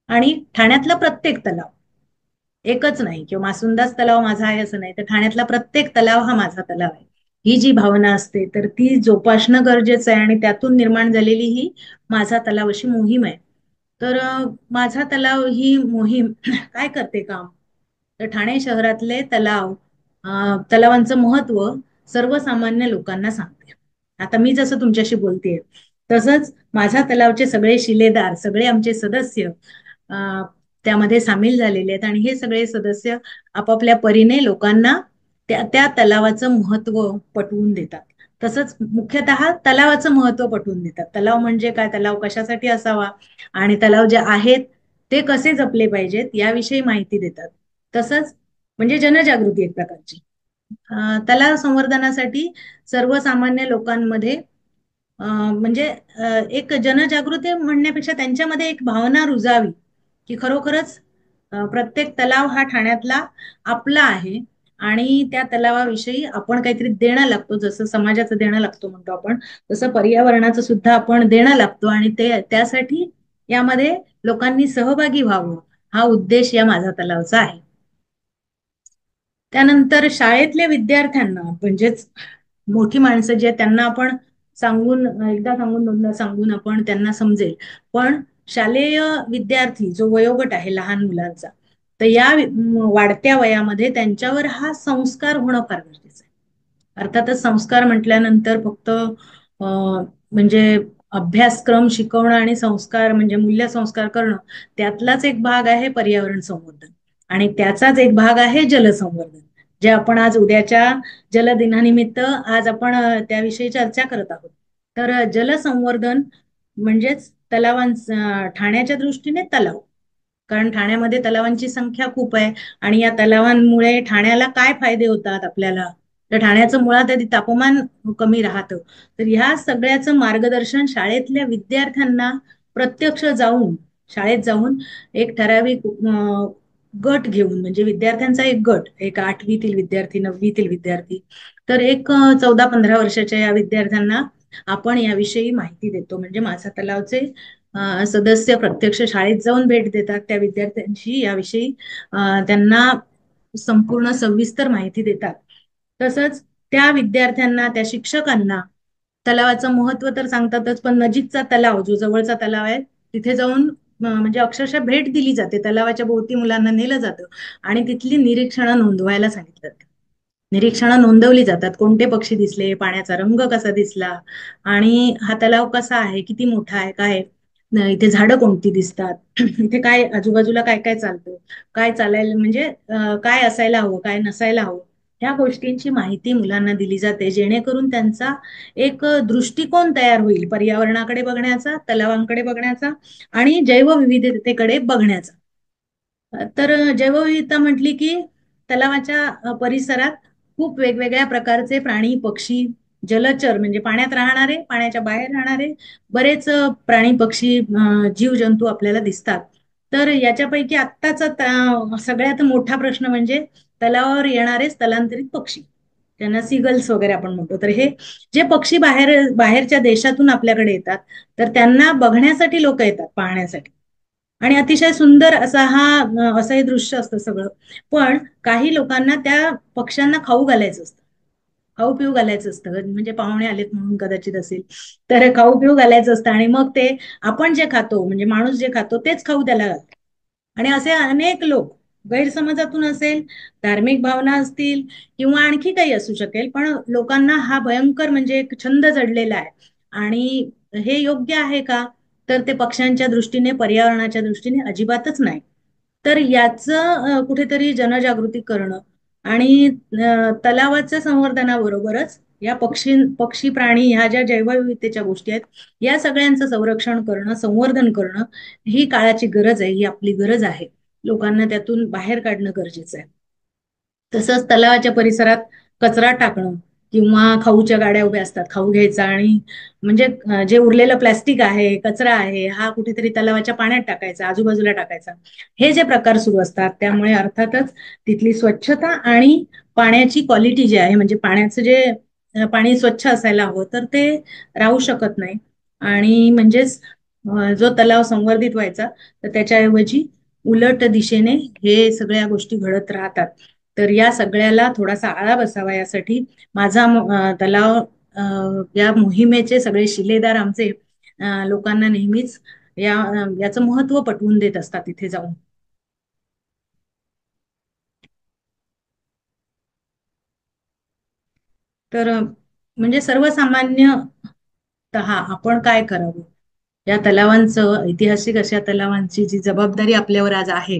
आणि ठाण्यातला प्रत्येक तलाव एकच नाही, किंवा मासुंदाच तलाव माझा आहे असं नाही, तर ठाण्यातला प्रत्येक तलाव हा माझा तलाव आहे. ही जी भावना असते तर ती जोपासणं गरजेचं आहे, आणि त्यातून निर्माण झालेली ही माझा तलाव अशी मोहीम आहे. तर माझा तलाव ही मोहीम काय करते काम, तर ठाणे शहरातले तलावांचं महत्व सर्वसामान्य लोकांना सांगते. आता मी जसं तुमच्याशी बोलतेय तसंच माझा तलावचे सगळे शिलेदार, सगळे आमचे सदस्य त्यामध्ये सामील झालेले आहेत, आणि हे सगळे सदस्य आपापल्या परीने लोकांना त्या त्या तलावाचं महत्व पटवून देतात. तसंच मुख्यतः तलावाचं महत्व पटवून देतात. तलाव म्हणजे काय, तलाव कशासाठी असावा, आणि तलाव जे आहेत ते कसे जपले पाहिजेत याविषयी माहिती देतात. तसंच म्हणजे जनजागृती एक प्रकारची. तलाव संवर्धनासाठी सर्वसामान्य लोकांमध्ये म्हणजे एक जनजागृती म्हणण्यापेक्षा त्यांच्यामध्ये एक भावना रुजावी की खरोखरच प्रत्येक तलाव हा ठाण्यातला आपला आहे, आणि त्या तलावाविषयी आपण काहीतरी देणं लागतो. जसं समाजाचं देणं लागतो म्हणतो आपण, तसं पर्यावरणाचं सुद्धा आपण देणं लागतो, आणि त्यासाठी यामध्ये लोकांनी सहभागी व्हावं हा उद्देश या माझा तलावचा आहे. त्यानंतर शाळेतल्या विद्यार्थ्यांना म्हणजेच मोठी माणसं जे त्यांना आपण एकदा सांगून दोनदा सांगून आपण त्यांना समजेल, पण शालेय विद्यार्थी जो वयोगट आहे लहान मुलांचा, तर या वाढत्या वयामध्ये त्यांच्यावर हा संस्कार होणं फार गरजेचं आहे. अर्थातच संस्कार म्हटल्यानंतर फक्त म्हणजे अभ्यासक्रम शिकवणं आणि संस्कार म्हणजे मूल्य संस्कार करणं त्यातलाच एक भाग आहे पर्यावरण संवर्धन, आणि त्याचाच एक भाग आहे जलसंवर्धन, जे आपण आज उद्याच्या जलदिनानिमित्त आज आपण त्याविषयी चर्चा करत आहोत. तर जलसंवर्धन म्हणजेच ठाण्याच्या दृष्टीने तलाव, कारण ठाण्यामध्ये तलावांची संख्या खूप आहे, आणि या तलावांमुळे ठाण्याला काय फायदे होतात आपल्याला, तर ठाण्याचं मुळात आधी तापमान कमी राहतं. तर ह्या सगळ्याचं मार्गदर्शन शाळेतल्या विद्यार्थ्यांना प्रत्यक्ष शाळेत जाऊन एक ठराविक गट घेऊन, म्हणजे विद्यार्थ्यांचा एक गट, एक 8वीतील विद्यार्थी, 9वीतील विद्यार्थी, तर एक 14-15 वर्षाच्या या विद्यार्थ्यांना आपण याविषयी माहिती देतो. म्हणजे माझा तलावचे सदस्य प्रत्यक्ष शाळेत जाऊन भेट देतात त्या विद्यार्थ्यांशी, याविषयी त्यांना संपूर्ण सविस्तर माहिती देतात. तसंच त्या विद्यार्थ्यांना, त्या शिक्षकांना तलावाचं महत्व तर सांगतातच, पण नजीकचा तलाव जो जवळचा तलाव आहे तिथे जाऊन म्हणजे अक्षरशः भेट दिली जाते, तलावाच्या भोवती मुलांना नेलं जातं आणि तिथली निरीक्षणं नोंदवायला सांगितलं जातं. निरीक्षणं नोंदवली जातात, कोणते पक्षी दिसले, पाण्याचा रंग कसा दिसला आणि हा तलाव कसा आहे, किती मोठा आहे, काय इथे झाडं कोणती दिसतात, इथे काय आजूबाजूला काय काय चालतं, काय चालायला म्हणजे काय असायला हवं, काय नसायला हवं, ह्या गोष्टींची माहिती मुलांना दिली जाते, जेणेकरून त्यांचा एक दृष्टिकोन तयार होईल पर्यावरणाकडे बघण्याचा, तलावांकडे बघण्याचा आणि जैवविविधतेकडे बघण्याचा. तर जैवविविधता म्हटली की तलावाच्या परिसरात खूप वेगवेगळ्या प्रकारचे प्राणी, पक्षी, जलचर म्हणजे पाण्यात राहणारे, पाण्याच्या बाहेर राहणारे बरेच प्राणी, पक्षी, जीवजंतू आपल्याला दिसतात. तर याच्यापैकी आत्ताचा सगळ्यात मोठा प्रश्न म्हणजे तलावावर येणारे स्थलांतरित पक्षी, त्यांना सीगल्स वगैरे आपण म्हणतो. तर हे जे पक्षी बाहेरच्या देशातून आपल्याकडे येतात, तर त्यांना बघण्यासाठी लोक येतात, पाहण्यासाठी. आणि अतिशय सुंदर असं हे दृश्य असतं सगळं. पण काही लोकांना त्या पक्ष्यांना खाऊ घालायचं असतं, खाऊ पिऊ घालायचं असतं, म्हणजे पाहुणे आलेत म्हणून कदाचित असेल, तर खाऊ पिऊ घालायचं असतं आणि मग ते आपण जे खातो म्हणजे माणूस जे खातो तेच खाऊ त्याला घालतो. आणि असे अनेक लोक गैरसमजातून असेल, धार्मिक भावना असतील किंवा आणखी काही असू शकेल, पण लोकांना हा भयंकर म्हणजे एक छंद जडलेला आहे. आणि हे योग्य आहे का? तर ते पक्ष्यांच्या दृष्टीने, पर्यावरणाच्या दृष्टीने अजिबातच नाही. तर याचं कुठेतरी जनजागृती करणं आणि तलावाच्या संवर्धनाबरोबरच या पक्षी प्राणी ह्या ज्या जैवविविधतेच्या गोष्टी आहेत, या सगळ्यांचं संरक्षण करणं, संवर्धन करणं ही काळाची गरज आहे, ही आपली गरज आहे. लोकांना त्यातून बाहेर काढणं गरजेचं आहे. तसंच तलावाच्या परिसरात कचरा टाकणं किंवा खाऊच्या गाड्या उभ्या असतात, खाऊ घ्यायचा आणि म्हणजे जे उरलेलं प्लॅस्टिक आहे, कचरा आहे, हा कुठेतरी तलावाच्या पाण्यात टाकायचा, आजूबाजूला टाकायचा, हे जे प्रकार सुरू असतात, त्यामुळे अर्थातच तिथली स्वच्छता आणि पाण्याची क्वालिटी जी आहे, म्हणजे पाण्याचं जे पाणी स्वच्छ असायला हवं, तर ते राहू शकत नाही. आणि म्हणजेच जो तलाव संवर्धित व्हायचा, तर त्याच्याऐवजी उलट दिशेने हे सगळ्या गोष्टी घडत राहतात. तर या सगळ्याला थोडासा आळा बसावा यासाठी माझा तलाव या मोहिमेचे सगळे शिलेदार आमचे लोकांना नेहमीच याचं महत्व पटवून देत असतात इथे जाऊन. तर म्हणजे सर्वसामान्यतः आपण काय करावं, या तलावांचं, ऐतिहासिक अशा तलावांची जी जबाबदारी आपल्यावर आज आहे,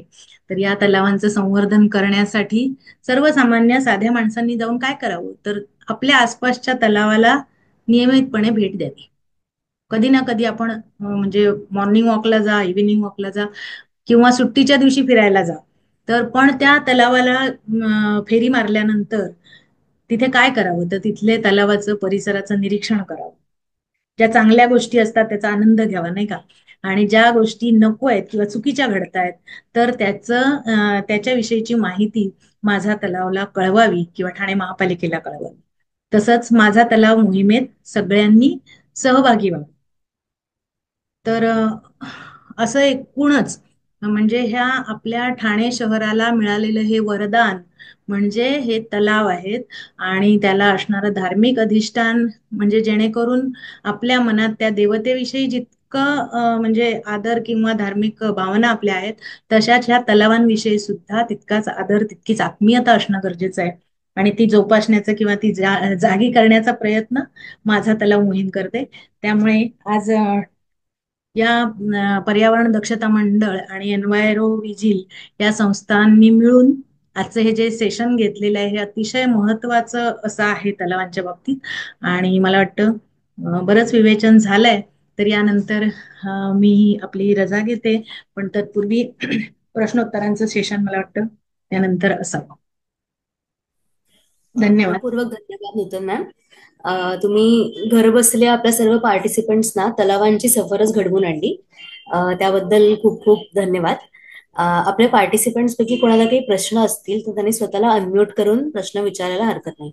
तर या तलावांचं संवर्धन करण्यासाठी सर्वसामान्य साध्या माणसांनी जाऊन काय करावं, तर आपल्या आसपासच्या तलावाला नियमितपणे भेट द्यावी. कधी ना कधी आपण म्हणजे मॉर्निंग वॉकला जा, इव्हिनिंग वॉकला जा किंवा सुट्टीच्या दिवशी फिरायला जा, तर पण त्या तलावाला फेरी मारल्यानंतर तिथे काय करावं, तर तिथले तलावाचं, परिसराचं निरीक्षण करावं. ज्या चांगल्या गोष्टी असतात त्याचा आनंद घ्यावा, नाही का? आणि ज्या गोष्टी नको आहेत किंवा चुकीच्या घडतायत, तर त्याच्याविषयीची माहिती माझा तलावला कळवावी किंवा ठाणे महापालिकेला कळवावी. तसंच माझा तलाव मोहिमेत सगळ्यांनी सहभागी व्हावं. तर असं एकूणच म्हणजे ह्या आपल्या ठाणे शहराला मिळालेलं हे वरदान म्हणजे हे तलाव आहेत आणि त्याला असणारं धार्मिक अधिष्ठान, म्हणजे जेणेकरून आपल्या मनात त्या देवतेविषयी जितकं म्हणजे आदर किंवा धार्मिक भावना आपल्या आहेत, तशाच ह्या तलावांविषयी सुद्धा तितकाच आदर, तितकीच आत्मीयता असणं गरजेचं आहे. आणि ती जोपासण्याचा किंवा ती जागी करण्याचा प्रयत्न माझा तलाव मोहीम करते. त्यामुळे आज या पर्यावरण दक्षता मंडळ आणि एन्व्हायरो विजिल या संस्थांनी मिळून आजचं हे जे सेशन घेतलेलं आहे, हे अतिशय महत्वाचं असं आहे तलावांच्या बाबतीत. आणि मला वाटतं बरंच विवेचन झालंय, तर यानंतर मी आपली रजा घेते. पण तत्पूर्वी प्रश्नोत्तरांचं सेशन मला वाटतं त्यानंतर असावं. धन्यवाद. मनपूर्वक धन्यवाद नूतन मॅम. तुम्ही घर बसल्या आपल्या सर्व पार्टिसिपंट्सना तलावांची सफरच घडवून आणली, त्याबद्दल खूप खूप धन्यवाद. आपल्या पार्टिसिपंट्स पैकी कोणाला काही प्रश्न असतील तर त्यांनी स्वतःला अनम्यूट करून प्रश्न विचारायला हरकत नाही.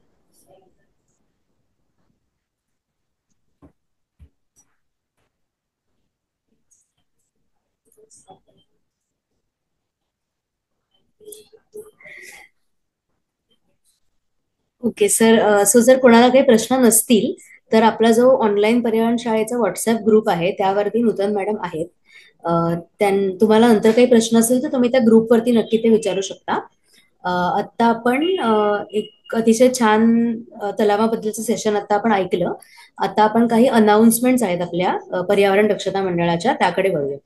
ओके सर, सो जर कोणाला काही प्रश्न नसतील तर आपला जो ऑनलाईन पर्यावरण शाळेचा व्हॉट्सअप ग्रुप आहे त्यावरती नूतन मॅडम आहेत. तुम्हाला नंतर काही प्रश्न असेल तर तुम्ही त्या ग्रुपवरती नक्की ते विचारू शकता. आत्ता आपण एक अतिशय छान तलावाबद्दलचं सेशन आता आपण ऐकलं. आता आपण काही अनाउन्समेंट्स आहेत आपल्या पर्यावरण दक्षता मंडळाच्या, त्याकडे वळूया.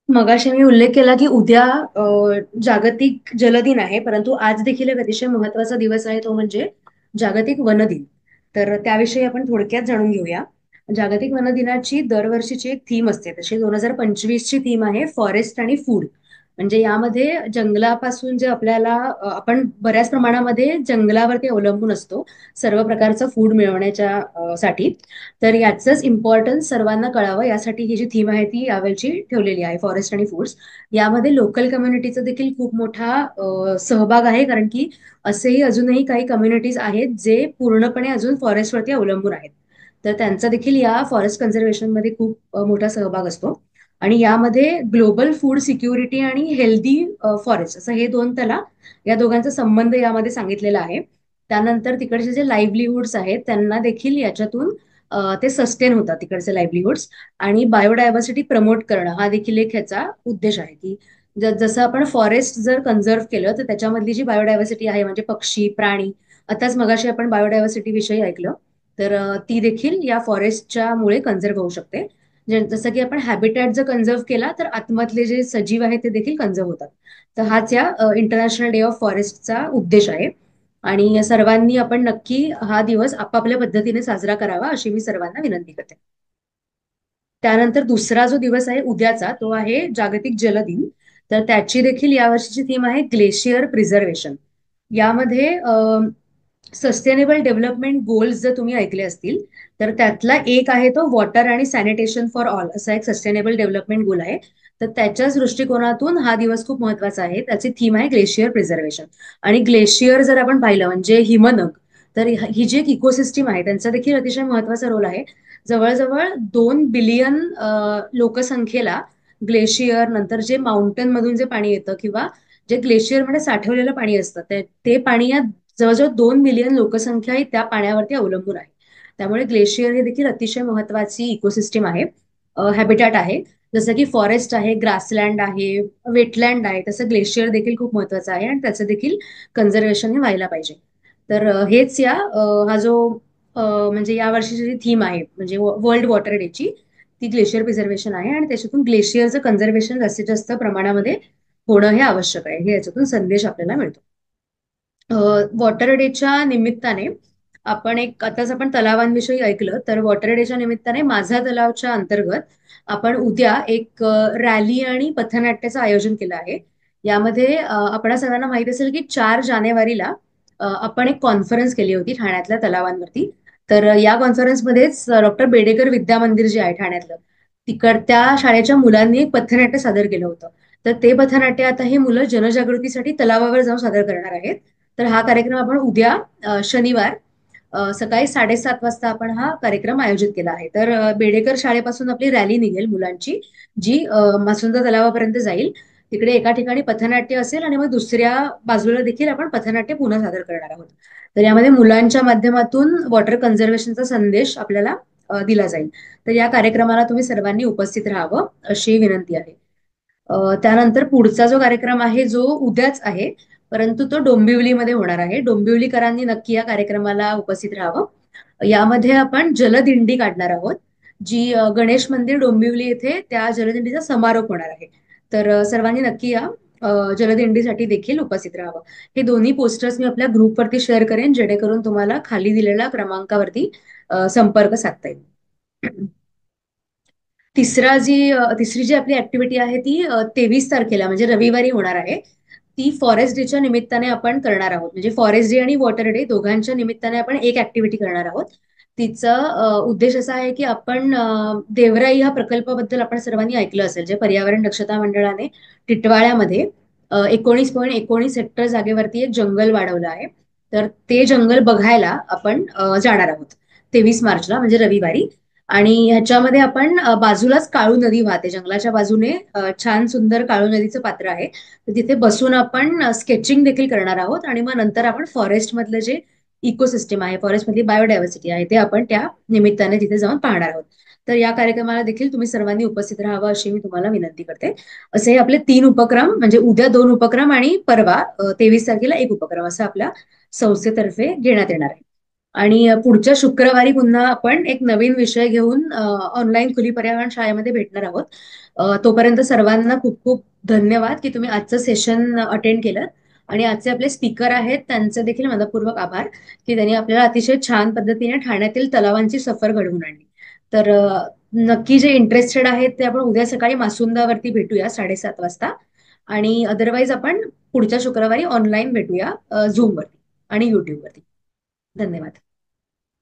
मगाशी मी उल्लेख केला की उद्या जागतिक जलदिन आहे, परंतु आज देखील एक अतिशय महत्वाचा दिवस आहे, तो म्हणजे जागतिक वन दिन. तर त्याविषयी आपण थोडक्यात जाणून घेऊया. जागतिक वन दिनाची दरवर्षीची एक थीम असते, तशी 2025 ची थीम आहे फॉरेस्ट आणि फूड. म्हणजे यामध्ये जंगलापासून जे आपल्याला आपण बऱ्याच प्रमाणामध्ये जंगलावरती अवलंबून असतो सर्व प्रकारचं फूड मिळवण्याच्या साठी. तर याचंच इम्पॉर्टन्स सर्वांना कळावं यासाठी ही जी थीम आहे ती यावेळची ठेवलेली आहे, फॉरेस्ट आणि फूड्स. यामध्ये लोकल कम्युनिटीचा देखील खूप मोठा सहभाग आहे, कारण की असेही अजूनही काही कम्युनिटीज आहेत जे पूर्णपणे अजून फॉरेस्टवरती अवलंबून आहेत. तर त्यांचा देखील या फॉरेस्ट कन्झर्वेशन मध्ये खूप मोठा सहभाग असतो. आणि यामध्ये ग्लोबल फूड सिक्युरिटी आणि हेल्दी फॉरेस्ट असं हे दोन त्याला या दोघांचा संबंध यामध्ये सांगितलेला आहे. त्यानंतर तिकडचे जे लाईव्हलीहुड्स आहेत त्यांना देखील याच्यातून ते सस्टेन होतात, तिकडचे लाईव्हलीहुड्स. आणि बायोडायव्हर्सिटी प्रमोट करणं हा देखील एक ह्याचा उद्देश आहे, की जसं आपण फॉरेस्ट जर कन्झर्व्ह केलं तर त्याच्यामधली जी बायोडायव्हर्सिटी आहे म्हणजे पक्षी प्राणी, आताच मगाशी आपण बायोडायव्हर्सिटी विषयी ऐकलं, तर ती देखील या फॉरेस्टच्या मुळे कन्झर्व्ह होऊ शकते. जसं की आपण हॅबिटॅट जर कन्झर्व्ह केला तर आतमधले जे सजीव आहेत ते देखील कन्झर्व्ह होतात. तर हाच या इंटरनॅशनल डे ऑफ फॉरेस्टचा उद्देश आहे. आणि सर्वांनी आपण नक्की हा दिवस आपापल्या पद्धतीने साजरा करावा अशी मी सर्वांना विनंती करते. त्यानंतर दुसरा जो दिवस आहे उद्याचा, तो आहे जागतिक जल दिन. तर त्याची देखील यावर्षीची थीम आहे ग्लेशियर प्रिझर्वेशन. यामध्ये सस्टेनेबल डेव्हलपमेंट गोल्स जर तुम्ही ऐकले असतील तर त्यातला एक आहे तो वॉटर आणि सॅनिटेशन फॉर ऑल असा एक सस्टेनेबल डेव्हलपमेंट गोल आहे. तर त्याच्याच दृष्टिकोनातून हा दिवस खूप महत्वाचा आहे. त्याची थीम आहे ग्लेशियर प्रिझर्वेशन. आणि ग्लेशियर जर आपण पाहिलं म्हणजे हिमनग, तर ही जी एक इकोसिस्टीम आहे त्यांचा देखील अतिशय महत्वाचा रोल आहे. जवळजवळ 2 बिलियन लोकसंख्येला ग्लेशियर, नंतर जे माउंटन मधून जे पाणी येतं किंवा जे ग्लेशियरमध्ये साठवलेलं पाणी असतं ते पाणी या जवळजवळ 2 बिलियन लोकसंख्या ही त्या पाण्यावरती अवलंबून आहे. त्यामुळे ग्लेशियर हे देखील अतिशय महत्वाची इकोसिस्टीम आहे, हॅबिटॅट आहे. जसं की फॉरेस्ट आहे, ग्रासलँड आहे, वेटलँड आहे, तसं ग्लेशियर देखील खूप महत्वाचं आहे आणि त्याचं देखील कन्झर्वेशन हे व्हायला पाहिजे. तर हेच हा जो म्हणजे या वर्षीची जी थीम आहे म्हणजे वर्ल्ड वॉटर डेची, ती ग्लेशियर प्रिझर्वेशन आहे. आणि त्याच्यातून ग्लेशियरचं कन्झर्वेशन जास्तीत जास्त प्रमाणामध्ये होणं हे आवश्यक आहे, हे याच्यातून संदेश आपल्याला मिळतो. वॉटर डेच्या निमित्ताने आताच आपण तलावांविषयी ऐकलं, तर वॉटर डेच्या निमित्ताने माझा तलावच्या अंतर्गत आपण उद्या एक रॅली आणि पथनाट्याचं आयोजन केलं आहे. यामध्ये आपणा सगळ्यांना माहित असेल की 4 जानेवारीला आपण एक कॉन्फरन्स केली होती ठाण्यातल्या तलावांवरती. तर या कॉन्फरन्समध्येच डॉक्टर बेडेकर विद्या मंदिर जे आहे ठाण्यातलं, त्या शाळेच्या मुलांनी एक पथनाट्य सादर केलं होतं. तर ते पथनाट्य आता हे मुलं जनजागृतीसाठी तलावावर जाऊन सादर करणार आहेत. तर हा कार्यक्रम आपण उद्या शनिवार सकाळी 7:30 वाजता आपण हा कार्यक्रम आयोजित केला आहे. तर बेडेकर शाळेपासून आपली रॅली निघेल मुलांची, जी मासुंदा तलावापर्यंत जाईल. तिकडे एका ठिकाणी पथनाट्य असेल आणि मग दुसऱ्या बाजूला देखील आपण पथनाट्य पुन्हा सादर करणार आहोत. तर यामध्ये मुलांच्या माध्यमातून वॉटर कन्झर्वेशनचा संदेश आपल्याला दिला जाईल. तर या कार्यक्रमाला तुम्ही सर्वांनी उपस्थित राहावं अशी विनंती आहे. त्यानंतर पुढचा जो कार्यक्रम आहे जो उद्याच आहे, परंतु तो डोंबिवलीमध्ये होणार आहे. डोंबिवलीकरांनी नक्की या कार्यक्रमाला उपस्थित राहावं. यामध्ये आपण जलदिंडी काढणार आहोत, जी गणेश मंदिर डोंबिवली येथे त्या जलदिंडीचा समारोप होणार आहे. तर सर्वांनी नक्की या जलदिंडीसाठी देखील उपस्थित राहावं. हे दोन्ही पोस्टर्स मी आपल्या ग्रुपवरती शेअर करेन, जेणेकरून तुम्हाला खाली दिलेल्या क्रमांकावरती संपर्क साधता येईल. तिसरी जी आपली ऍक्टिव्हिटी आहे ती 23 तारखेला म्हणजे रविवारी होणार आहे. ती फॉरेस्ट डेच्या निमित्ताने आपण करणार आहोत. म्हणजे फॉरेस्ट डे आणि वॉटर डे दोघांच्या निमित्ताने आपण एक ऍक्टिव्हिटी करणार आहोत. तिचा उद्देश असा आहे की आपण देवराई ह्या प्रकल्पाबद्दल आपण सर्वांनी ऐकलं असेल, जे पर्यावरण दक्षता मंडळाने टिटवाळ्यामध्ये 19.19 हेक्टर जागेवरती एक जंगल वाढवलं आहे. तर ते जंगल बघायला आपण जाणार आहोत 23 मार्चला, म्हणजे रविवारी. आणि ह्याच्यामध्ये आपण बाजूलाच काळू नदी वाहते, जंगलाच्या बाजूने छान सुंदर काळू नदीचं पात्र आहे. तर तिथे बसून आपण स्केचिंग देखील करणार आहोत, आणि मग नंतर आपण फॉरेस्ट मधलं जे इकोसिस्टम आहे, फॉरेस्ट मधली बायोडायव्हर्सिटी आहे, ते आपण त्या निमित्ताने तिथे जाऊन पाहणार आहोत. तर या कार्यक्रमाला देखील तुम्ही सर्वांनी उपस्थित राहावं अशी मी तुम्हाला विनंती करते. असे हे आपले 3 उपक्रम, म्हणजे उद्या 2 उपक्रम आणि परवा 23 तारखेला एक उपक्रम, असं आपल्या संस्थेतर्फे घेण्यात येणार आहे. आणि पुढच्या शुक्रवारी पुन्हा आपण एक नवीन विषय घेऊन ऑनलाईन खुली पर्यावरण शाळेमध्ये भेटणार आहोत. तोपर्यंत सर्वांना खूप खूप धन्यवाद की तुम्ही आजचं सेशन अटेंड केलं. आणि आजचे आपले स्पीकर आहेत त्यांचे देखील मनपूर्वक आभार की त्यांनी आपल्याला अतिशय छान पद्धतीने ठाण्यातील तलावांची सफर घडवून आणली. तर नक्की जे इंटरेस्टेड आहेत ते आपण उद्या सकाळी मासुंदावरती भेटूया 7:30 वाजता. आणि अदरवाईज आपण पुढच्या शुक्रवारी ऑनलाईन भेटूया झूमवरती आणि युट्यूबवरती. धन्यवाद.